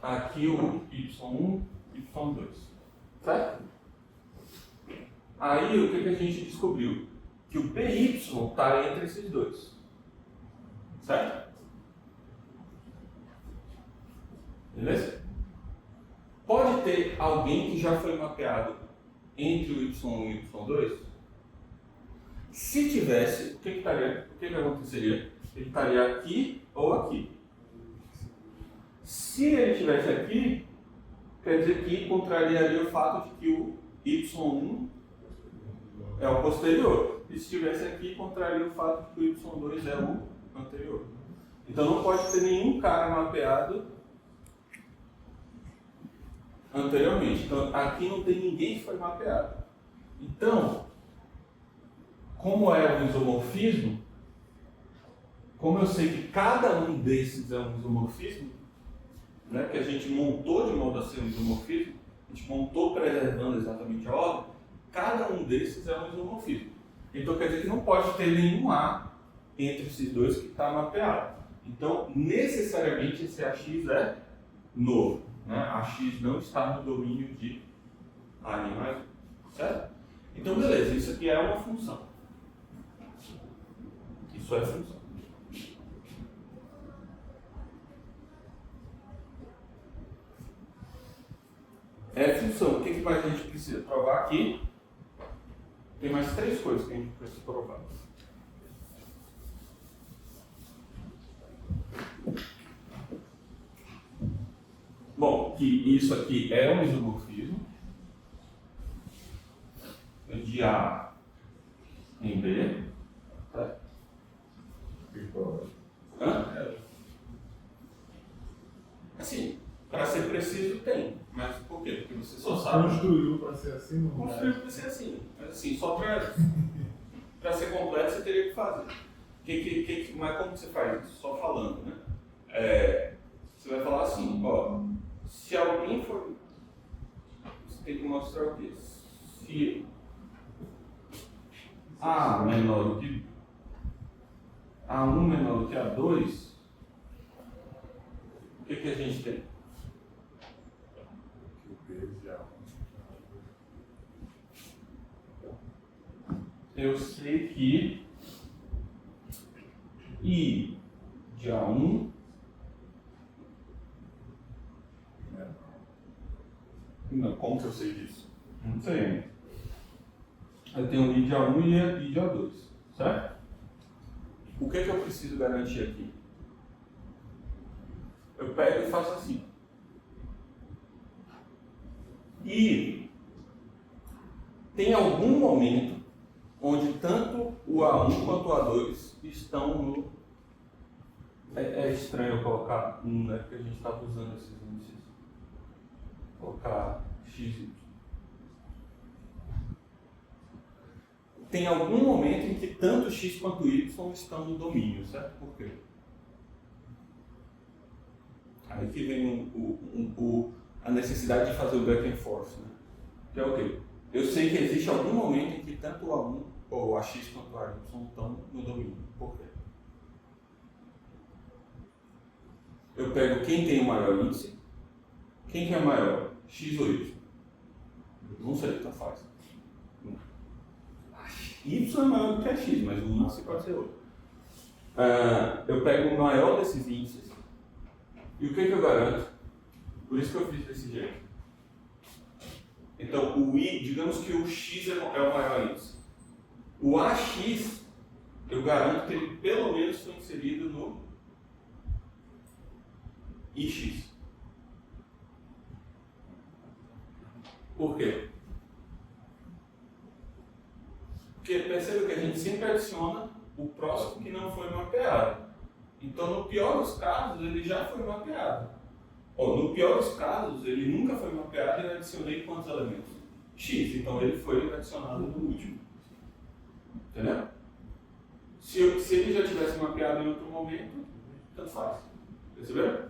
Aqui o Y1 e Y2. Certo? Aí o que a gente descobriu? Que o BY está entre esses dois. Certo? Beleza? Pode ter alguém que já foi mapeado entre o Y1 e o Y2? Se tivesse, o que aconteceria? Ele estaria aqui ou aqui. Se ele estivesse aqui, quer dizer que contrariaria o fato de que o Y1 é o posterior. E se estivesse aqui, contraria o fato de que o y2 é o anterior. Então não pode ter nenhum cara mapeado anteriormente. Então aqui não tem ninguém que foi mapeado. Então, como é um isomorfismo, como eu sei que cada um desses é um isomorfismo, né, que a gente montou de modo a ser um isomorfismo, a gente montou preservando exatamente a ordem, cada um desses é um isomorfismo. Então quer dizer que não pode ter nenhum A entre esses dois que está mapeado. Então, necessariamente esse AX é novo. Né? AX não está no domínio de A mais 1. Certo? Então, beleza, isso aqui é uma função. Isso é função. É função. O que mais a gente precisa provar aqui? Tem mais 3 coisas que a gente precisa provar. Bom, que isso aqui é um isomorfismo de A em B. Tá? Hã? Assim, para ser preciso tem. Mas por quê? Porque você só sabe. Construiu para ser assim, não Construiu para ser assim. Mas assim, só para ser completo você teria que fazer. Mas como você faz isso? Só falando, né? Você vai falar assim, ó, se alguém for... Você tem que mostrar o quê? Se A menor do que A1 menor do que A2, o que a gente tem? Eu sei que I de A1 não, como que eu sei disso? Não sei ainda. Eu tenho I de A1 e I de A2, certo? O que eu preciso garantir aqui? Eu pego e faço assim. E tem algum momento onde tanto o A1 quanto o A2 estão no... É estranho eu colocar 1, né? Porque a gente estava usando esses índices. Colocar x. Tem algum momento em que tanto x quanto y estão no domínio, certo? Por quê? Aí que vem a necessidade de fazer o back and forth, né? Que é o quê? Eu sei que existe algum momento em que tanto o A1 ou o AX quanto o AY estão no domínio. Por quê? Eu pego quem tem o maior índice. Quem que é maior? X ou Y? Não sei, tá fácil. Y é maior do que a X, mas o índice pode ser outro. Eu pego o maior desses índices. E o que eu garanto? Por isso que eu fiz desse jeito. Então, o I, digamos que o X é o maior índice. O AX, eu garanto que ele pelo menos foi inserido no IX. Por quê? Porque perceba que a gente sempre adiciona o próximo que não foi mapeado. Então, no pior dos casos, ele já foi mapeado. No pior dos casos, ele nunca foi mapeado e eu adicionei quantos elementos? X, então ele foi adicionado no último. Entendeu? Se ele já tivesse mapeado em outro momento, tanto faz. Perceberam?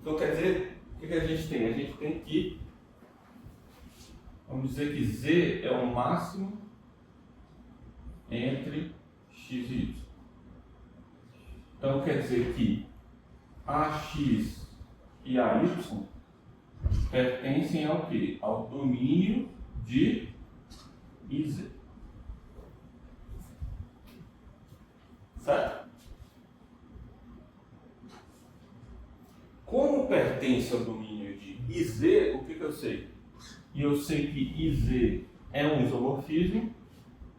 Então quer dizer, o que a gente tem? A gente tem que, vamos dizer que Z é o máximo entre X e Y. Então quer dizer que AX e AY pertencem ao quê? Ao domínio de IZ. Certo? Como pertence ao domínio de IZ, o que eu sei? E eu sei que IZ é um isomorfismo,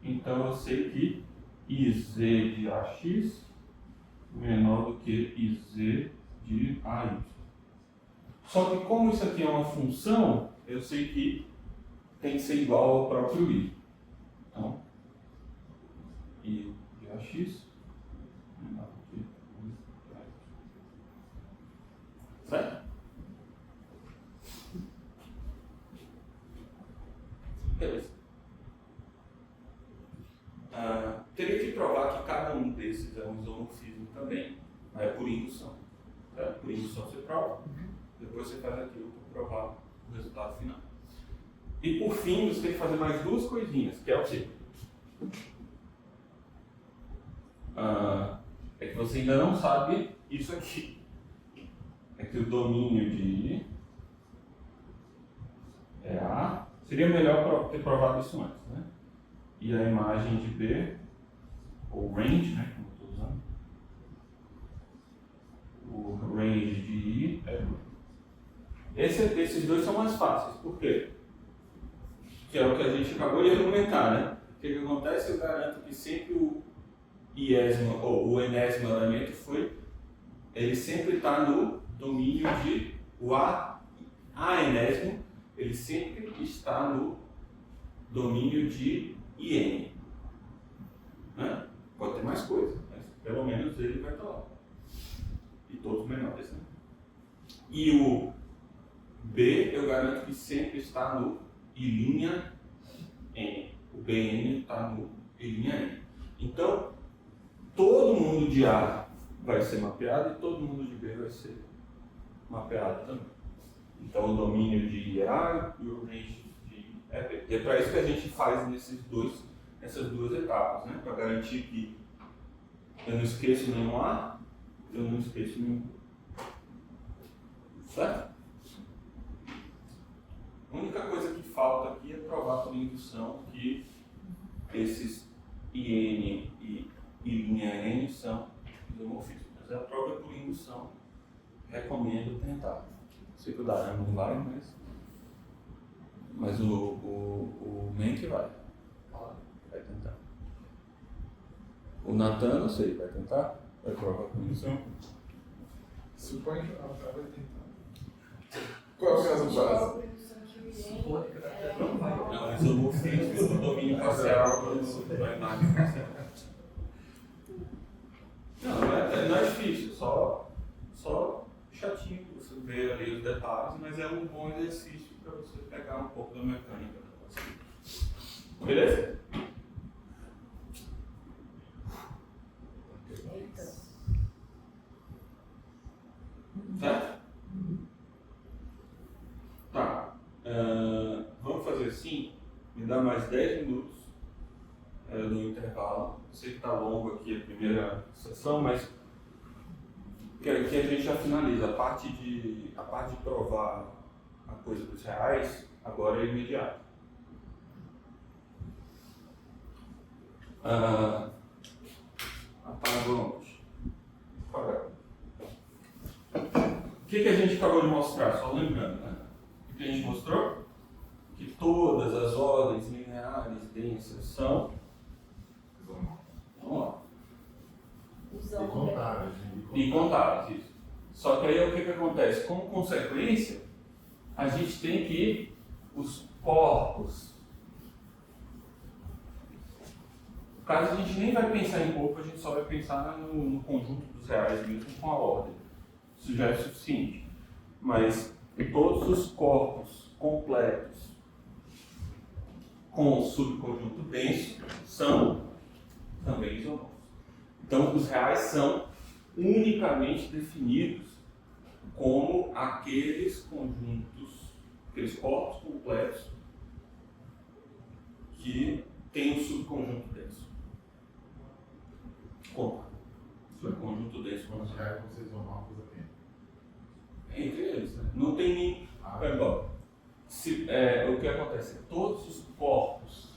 então eu sei que IZ de AX menor do que IZ de AY. Só que como isso aqui é uma função, eu sei que tem que ser igual ao próprio I. Então, e de AX. Certo? Beleza. Teria que provar que cada um desses é um isomorfismo também, mas é por indução. Certo? Por indução você prova, depois você faz aquilo para provar o resultado final. E por fim, você tem que fazer mais duas coisinhas, que é o quê? É que você ainda não sabe isso aqui. É que o domínio de I é A. Seria melhor ter provado isso antes, né? E a imagem de B, ou range, né? Como eu estou usando. O range de I é B. Esses dois são mais fáceis. Por quê? Que é o que a gente acabou de argumentar, né? O que acontece? Eu garanto que sempre o iésimo, ou o enésimo elemento ele sempre está no domínio de o A enésimo, ele sempre está no domínio de IN. Né? Pode ter mais coisa, mas pelo menos ele vai estar lá. E todos menores, né? E o B eu garanto que sempre está no I' N. O BN está no I' N. Então, todo mundo de A vai ser mapeado e todo mundo de B vai ser mapeado também. Então, o domínio de I é A e o range de I é B. E é para isso que a gente faz nessas duas etapas, né? Para garantir que eu não esqueço nenhum A, eu não esqueço nenhum B. Certo? A única coisa que falta aqui é provar por indução que esses IN e I'N são isomorfismos. Mas a prova é por indução. Recomendo tentar. Sei que o Daran não vai, mas o Menck vai. Vai tentar. O Natan, não sei, vai tentar? Vai provar por indução? Suponho que ela vai tentar. Qual é o caso básico? Não, isomorfismo do domínio parcial da imagem parcial. Não é difícil, só chatinho você ver ali os detalhes, mas é um bom exercício para você pegar um pouco da mecânica da coisa. Beleza? Certo? Tá. Vamos fazer assim, me dá mais 10 minutos no intervalo. Eu sei que está longo aqui a primeira sessão, mas que a gente já finaliza. A parte de provar a coisa dos reais, agora é imediato. Apagamos. O que a gente acabou de mostrar? Só lembrando, né? O que a gente mostrou? Que todas as ordens lineares densas são... Vamos lá. Incontáveis, isso. Só que aí o que acontece? Como consequência, a gente tem que os corpos. No caso, a gente nem vai pensar em corpo, a gente só vai pensar no conjunto dos reais mesmo com a ordem. Isso já é suficiente. Mas todos os corpos completos com subconjunto denso são também isomorfos. Então, os reais são unicamente definidos como aqueles conjuntos, aqueles corpos completos que têm um subconjunto denso. Como? Subconjunto denso. Quantos reais vocês vão mal fazer aqui? Entre eles, né? Não tem nem... o que acontece? Todos os corpos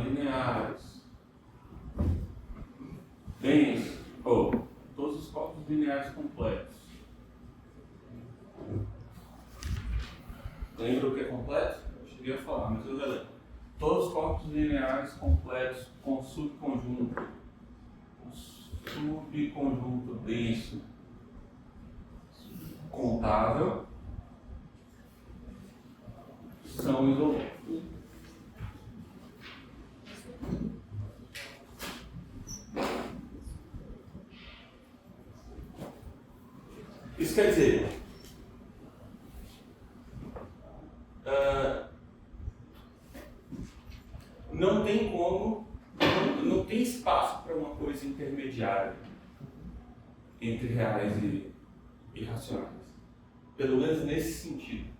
lineares densos, ou todos os corpos lineares completos. Lembra o que é completo? Eu cheguei a falar, mas eu relembro. Todos os corpos lineares completos com subconjunto denso são isomorfos. Isso quer dizer, não tem como, não tem espaço para uma coisa intermediária entre reais e irracionais. Pelo menos nesse sentido.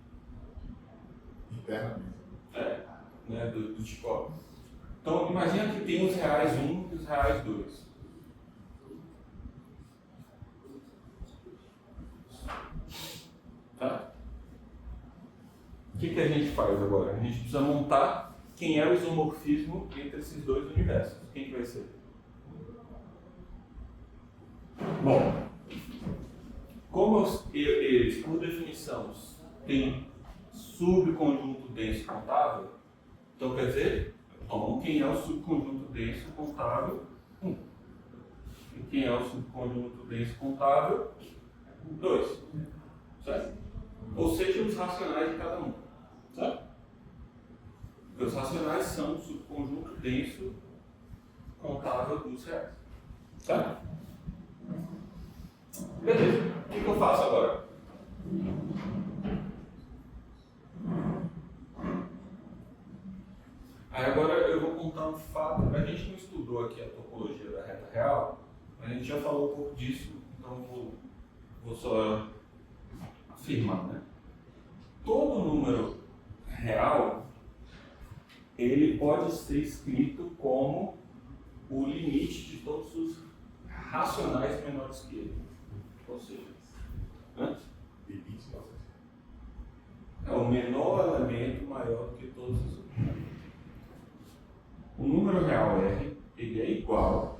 Internamente. Né, do tipo, ó. Então, imagina que tem os reais 1 e os reais 2. Tá? O que a gente faz agora? A gente precisa montar quem é o isomorfismo entre esses dois universos. Quem que vai ser? Bom, como eles, por definição, têm subconjunto denso contável, então quer dizer, quem é o subconjunto denso contável? 1. E quem é o subconjunto denso contável? 2. Certo? Ou seja, os racionais de cada um. Certo? Porque os racionais são o subconjunto denso contável dos reais. Certo? Beleza. O que eu faço agora? Aí agora eu vou contar um fato. A gente não estudou aqui a topologia da reta real, mas a gente já falou um pouco disso, então vou só afirmar, né? Todo número real, ele pode ser escrito como o limite de todos os racionais menores que ele. Ou seja, né? Limite, ou seja, É o menor elemento maior do que todos os outros. O número real R, ele é igual.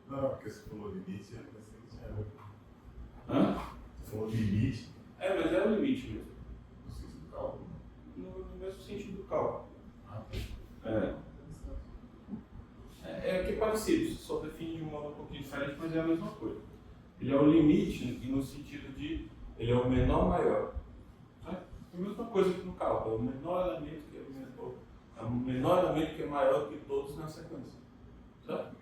não, porque você falou limite, eu pensei que tinha a ver com. Hã? Você falou limite Mas é o limite mesmo. no sentido do cálculo. No mesmo sentido do cálculo. Ah, É que é parecido, só define de um modo um pouquinho diferente, mas é a mesma coisa. Ele é o limite no sentido de ele é o menor maior. É a mesma coisa que no cálculo, é o menor elemento que é o menor elemento que é maior que todos na sequência. Certo?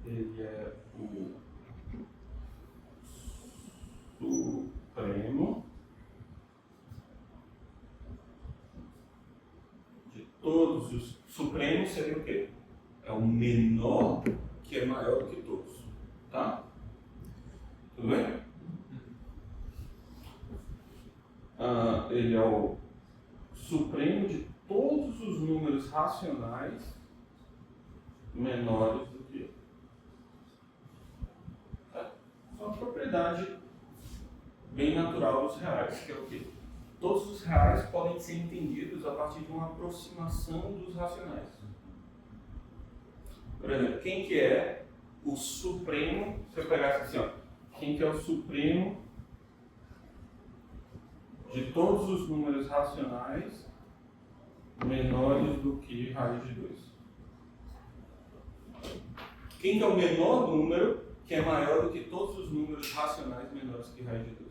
Ele é o supremo de todos os. Supremo seria o quê? É o menor que é maior que todos. Tá? Tudo bem? Ele é o supremo de todos os números racionais menores do que. Tá? É uma propriedade bem natural dos reais, que é o quê? Todos os reais podem ser entendidos a partir de uma aproximação dos racionais. Por exemplo, quem que é o supremo, se eu pegasse assim, ó, quem que é o supremo de todos os números racionais menores do que raiz de 2? Quem que é o menor número que é maior do que todos os números racionais menores que raiz de 2?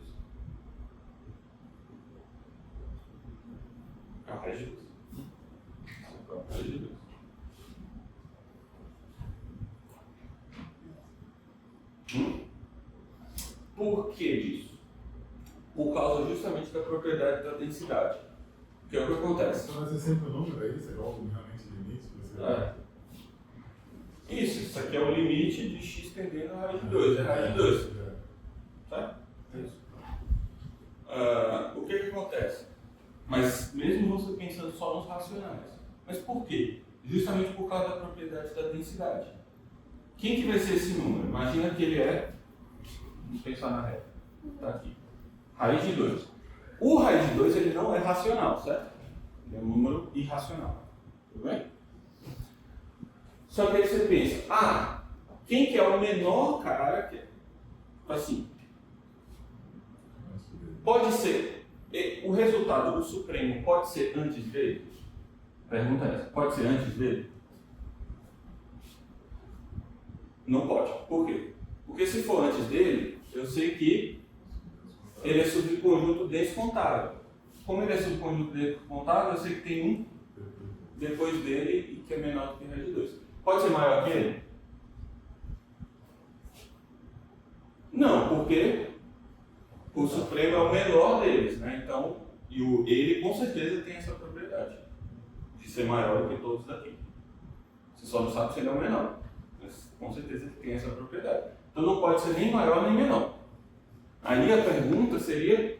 A raiz de 2. A raiz de 2. Por que disso? Por causa justamente da propriedade da densidade. Que é o que acontece. Então vai ser sempre o número aí, você coloca realmente limite, você Isso aqui é o limite de x tendendo a raiz de 2, é raiz de 2. Tá? Isso. O que acontece? Mas mesmo você pensando só nos racionais. Mas por quê? Justamente por causa da propriedade da densidade. Quem que vai ser esse número? Imagina que ele é, vamos pensar na reta, está aqui, raiz de 2. O raiz de 2 ele não é racional, certo? Ele é um número irracional, tudo bem? Só que aí você pensa, quem que é o menor cara que é? Assim, pode ser, o resultado do supremo pode ser antes dele? Pergunta é essa, pode ser antes dele? Não pode. Por quê? Porque se for antes dele, eu sei que ele é subconjunto descontável. Como ele é subconjunto descontável, eu sei que tem um depois dele e que é menor do que raiz de 2. Pode ser maior que ele? Não, porque o supremo é o menor deles, né? Então, ele com certeza tem essa propriedade de ser maior do que todos daqui. Você só não sabe se ele é o menor, mas com certeza ele tem essa propriedade. Então não pode ser nem maior nem menor. Aí a pergunta seria,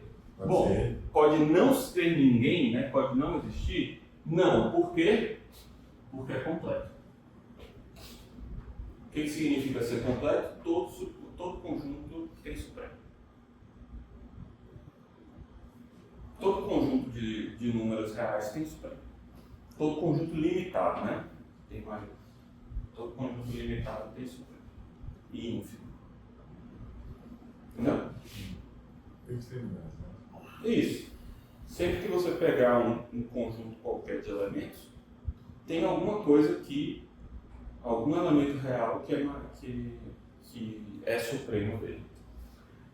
pode não ser ninguém, né? Pode não existir? Não, por quê? Porque é completo. O que significa ser completo? Todo conjunto tem supremo. Todo conjunto de números reais tem supremo. Todo conjunto limitado, né? Tem maior. Todo conjunto limitado tem supremo. E ínfimo. Não? Tem que ser mais, né? Isso. Sempre que você pegar um conjunto qualquer de elementos, tem alguma coisa algum elemento real que é supremo dele.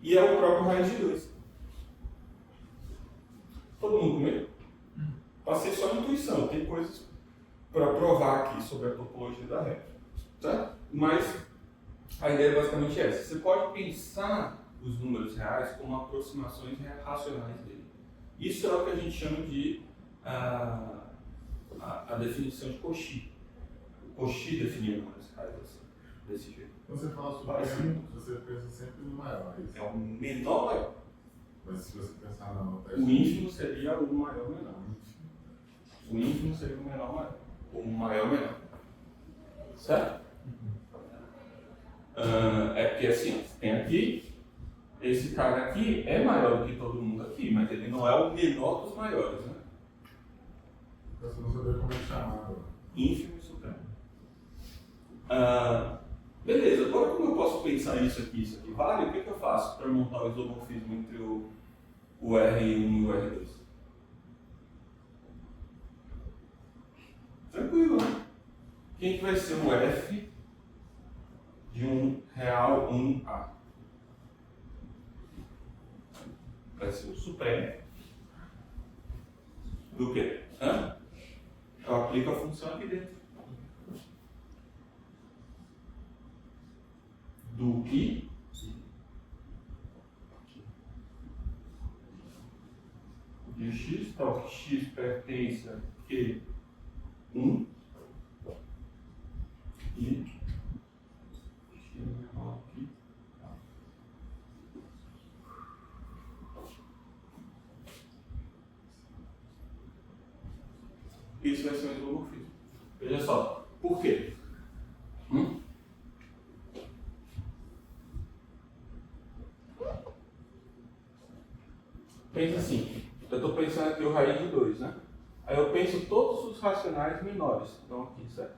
E é o próprio raiz de 2. Todo mundo comigo? Passei só a intuição, tem coisas para provar aqui sobre a topologia da reta. Certo? Mas a ideia é basicamente essa. Você pode pensar os números reais como aproximações racionais dele. Isso é o que a gente chama de a definição de Cauchy. Cauchy definiu números reais assim, desse jeito. Quando você fala supremo, você pensa sempre no maior. É o menor maior. Mas se você pensar na nota... O ínfimo seria o maior menor. O ínfimo seria o menor maior. O maior menor. Certo? É porque assim, você tem aqui, esse cara aqui é maior do que todo mundo aqui, mas ele não é o menor dos maiores, né? Você não saber como é que chamar agora. Ínfimo e supremo. Beleza, agora como eu posso pensar isso aqui vale? O que eu faço para montar o isomorfismo entre o R1 e o R2? Tranquilo, né? Quem que vai ser o F de um real 1A? Vai ser o supremo do quê? Eu aplico a função aqui dentro. Do I de x, tal que x pertence a Q1 e x menor que A. Isso vai ser um isomorfismo. Veja só, por quê? Pensa assim, eu estou pensando aqui o raiz de 2, né? Aí eu penso todos os racionais menores que estão aqui, certo?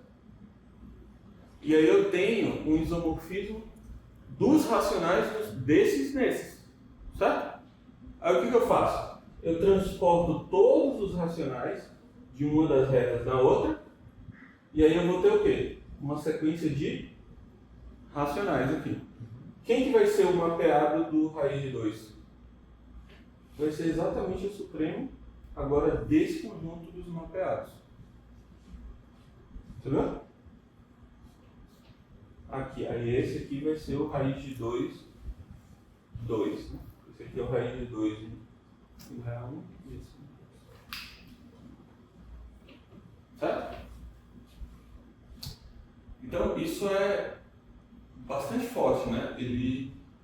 E aí eu tenho um isomorfismo dos racionais desses nesses, certo? Aí o que eu faço? Eu transporto todos os racionais de uma das retas na outra, e aí eu vou ter o quê? Uma sequência de racionais aqui. Quem que vai ser o mapeado do raiz de 2? Vai ser exatamente o supremo agora desse conjunto dos mapeados. Entendeu? Aqui, aí esse aqui vai ser o raiz de 2, 2. Né? Esse aqui é o raiz de 2 e o real 1 e esse. Certo? Então isso é bastante forte, né?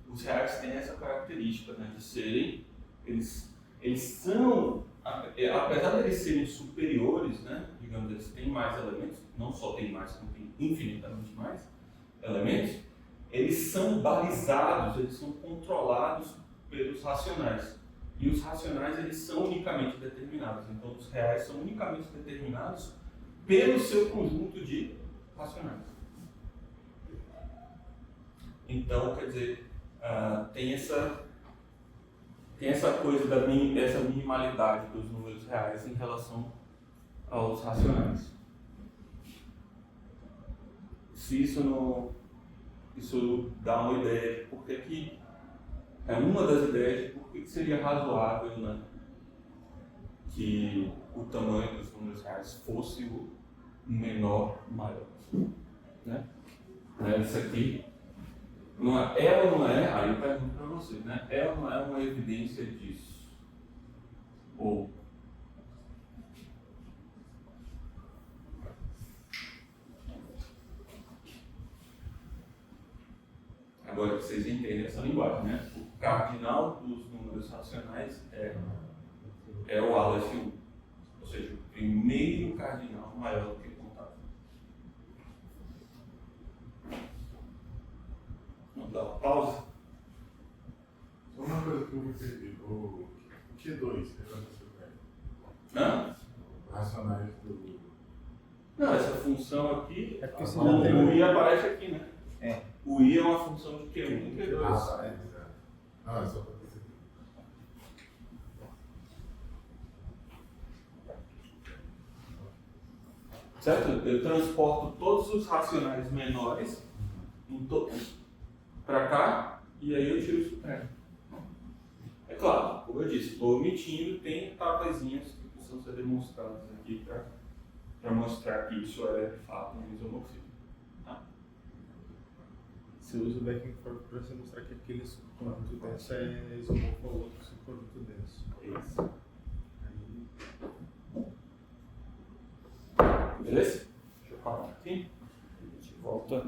Os reais têm essa característica, né, de serem, eles são, apesar de eles serem superiores, né, digamos, eles têm mais elementos, não só tem mais, como tem infinitamente mais elementos, eles são balizados, eles são controlados pelos racionais. E os racionais, eles são unicamente determinados. Então, os reais são unicamente determinados pelo seu conjunto de racionais. Então, quer dizer, tem essa coisa dessa minimalidade dos números reais em relação aos racionais. Se isso dá uma ideia de por que É uma das ideias de por que seria razoável, né, que o tamanho dos números reais fosse o menor maior. Né? Isso aqui não é ou não é, aí eu pergunto para vocês, né? É ou não é uma evidência disso? Ou agora vocês entendem essa linguagem, né? O cardinal dos números racionais é o Aleph 1, ou seja, o primeiro cardinal maior do que o contábil. Vamos dar uma pausa? Só uma coisa que eu me perdi. O Q2, que aconteceu com ele? Não? Racionais do. Não, essa função aqui, É porque você o já tem I aparece aqui, né? É. O I é uma função de Q1 e Q2. Ah, tá, exato. Ah, é só para perceber. Certo? Eu transporto todos os racionais menores para cá e aí eu tiro o supremo. É claro, como eu disse, estou omitindo, tem etapazinhas que precisam ser demonstradas aqui para mostrar que isso é de fato um isomorfismo. Tá? Você usa o backing for para você mostrar que aquele subproduto denso é isomorfo ao outro subproduto denso. Isso. Aí, Beleza? Deixa eu parar aqui. A gente volta.